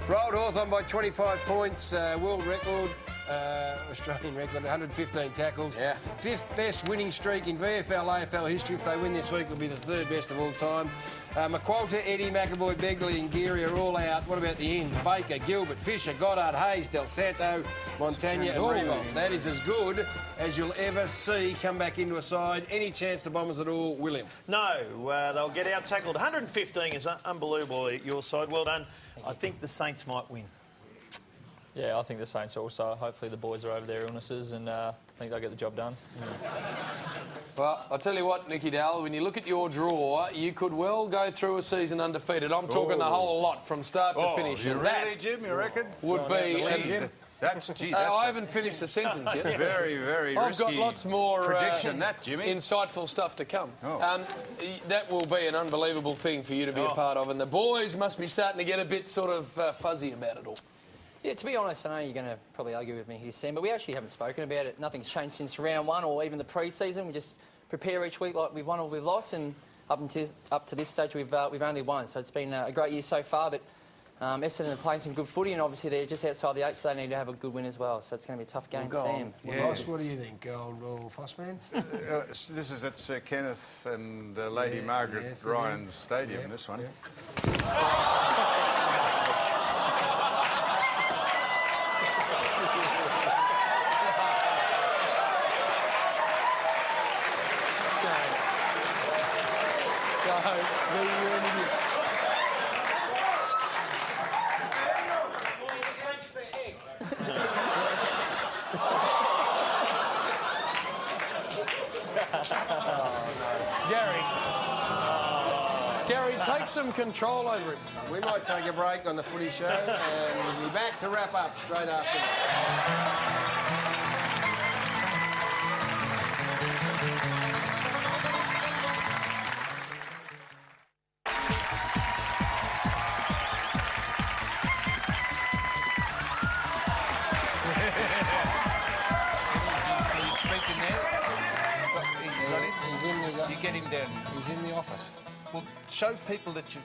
Rolled Hawthorn by 25 points. World record, Australian record, 115 tackles. Yeah. 5th best winning streak in VFL, AFL history. If they win this week, it'll be the 3rd best of all time. McQualter, Eddie, McAvoy, Begley and Geary are all out. What about the ins? Baker, Gilbert, Fisher, Goddard, Hayes, Del Santo, Montagna and Revolt. That is as good as you'll ever see come back into a side. Any chance the Bombers at all, William? No, they'll get out-tackled. 115 is unbelievable at your side. Well done. I think the Saints might win. Yeah, I think the Saints also. Hopefully the boys are over their illnesses and I think they'll get the job done. Well, I'll tell you what, Nicky Dale, when you look at your draw, you could well go through a season undefeated. I'm talking the whole lot from start to finish. And that Jim, you reckon? would be... I haven't finished the sentence yet. Very, very I've risky got lots more prediction, that, Jimmy. Insightful stuff to come. That will be an unbelievable thing for you to be a part of, and the boys must be starting to get a bit sort of fuzzy about it all. Yeah, to be honest, I know you're going to probably argue with me here, Sam, but we actually haven't spoken about it. Nothing's changed since round one or even the pre-season. We just prepare each week like we've won or we've lost, and up to this stage we've only won. So it's been a great year so far, but Essendon are playing some good footy, and obviously they're just outside the 8, so they need to have a good win as well. So it's going to be a tough game, Sam. Ross, what do you think, old Fossman? This is at Sir Kenneth and Lady Margaret Ryan's stadium, this one. Gary, take some control over it. We might take a break on the Footy Show and we'll be back to wrap up straight after that. You get him down. He's in the office. Well, show people that you...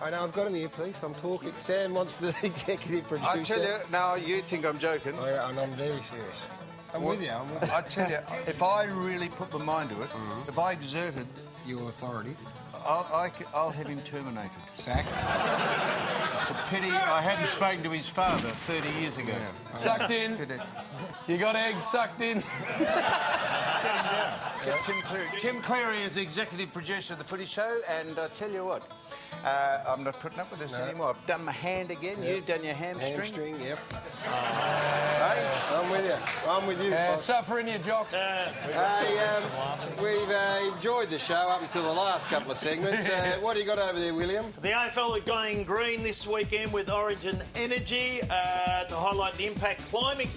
I know, I've got an earpiece. I'm talking. Sam wants the executive producer. I tell you, now you think I'm joking. And I'm very serious. I'm with you. I tell you, if I really put my mind to it, if I exerted... Your authority. I'll have him terminated. Sacked? It's a pity I hadn't spoken to his father 30 years ago. Yeah. Sucked in. You got egg sucked in. Get Tim Cleary. Tim Cleary is the executive producer of the Footy Show, and I tell you what, I'm not putting up with this anymore. I've done my hand again. Yep. You've done your hamstring. Hamstring, yep. Hey, I'm with you. I'm with you, Fox. Suffering your jocks. We've enjoyed the show up until the last couple of segments. What do you got over there, William? The AFL are going green this weekend with Origin Energy to highlight the impact climate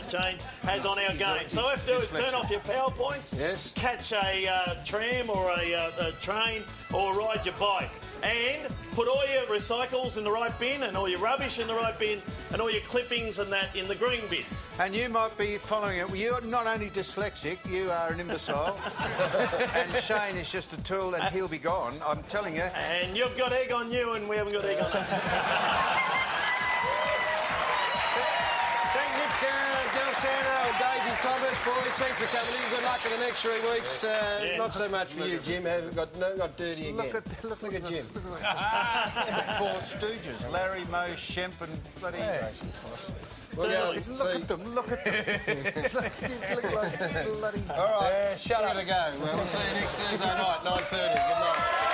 change has on our game. So all you have to do is turn off your PowerPoints, catch a tram or a train, or ride your bike, and put all your recycles in the right bin and all your rubbish in the right bin and all your clippings and that in the green bin. And you might be following it. You're not only dyslexic, you are an imbecile. And Shane is just a tool and he'll be gone, I'm telling you. And you've got egg on you and we haven't got egg on us. Daisy Thomas, boys, thanks for coming in. Good luck in the next 3 weeks. Not so much for you, Jim. Got dirty again. Look at Jim. The Four Stooges, Larry, Moe, Shemp and bloody... Look at them. Look like bloody... All right, shut up. to go. Well, we'll see you next Thursday night, 9:30. Good night.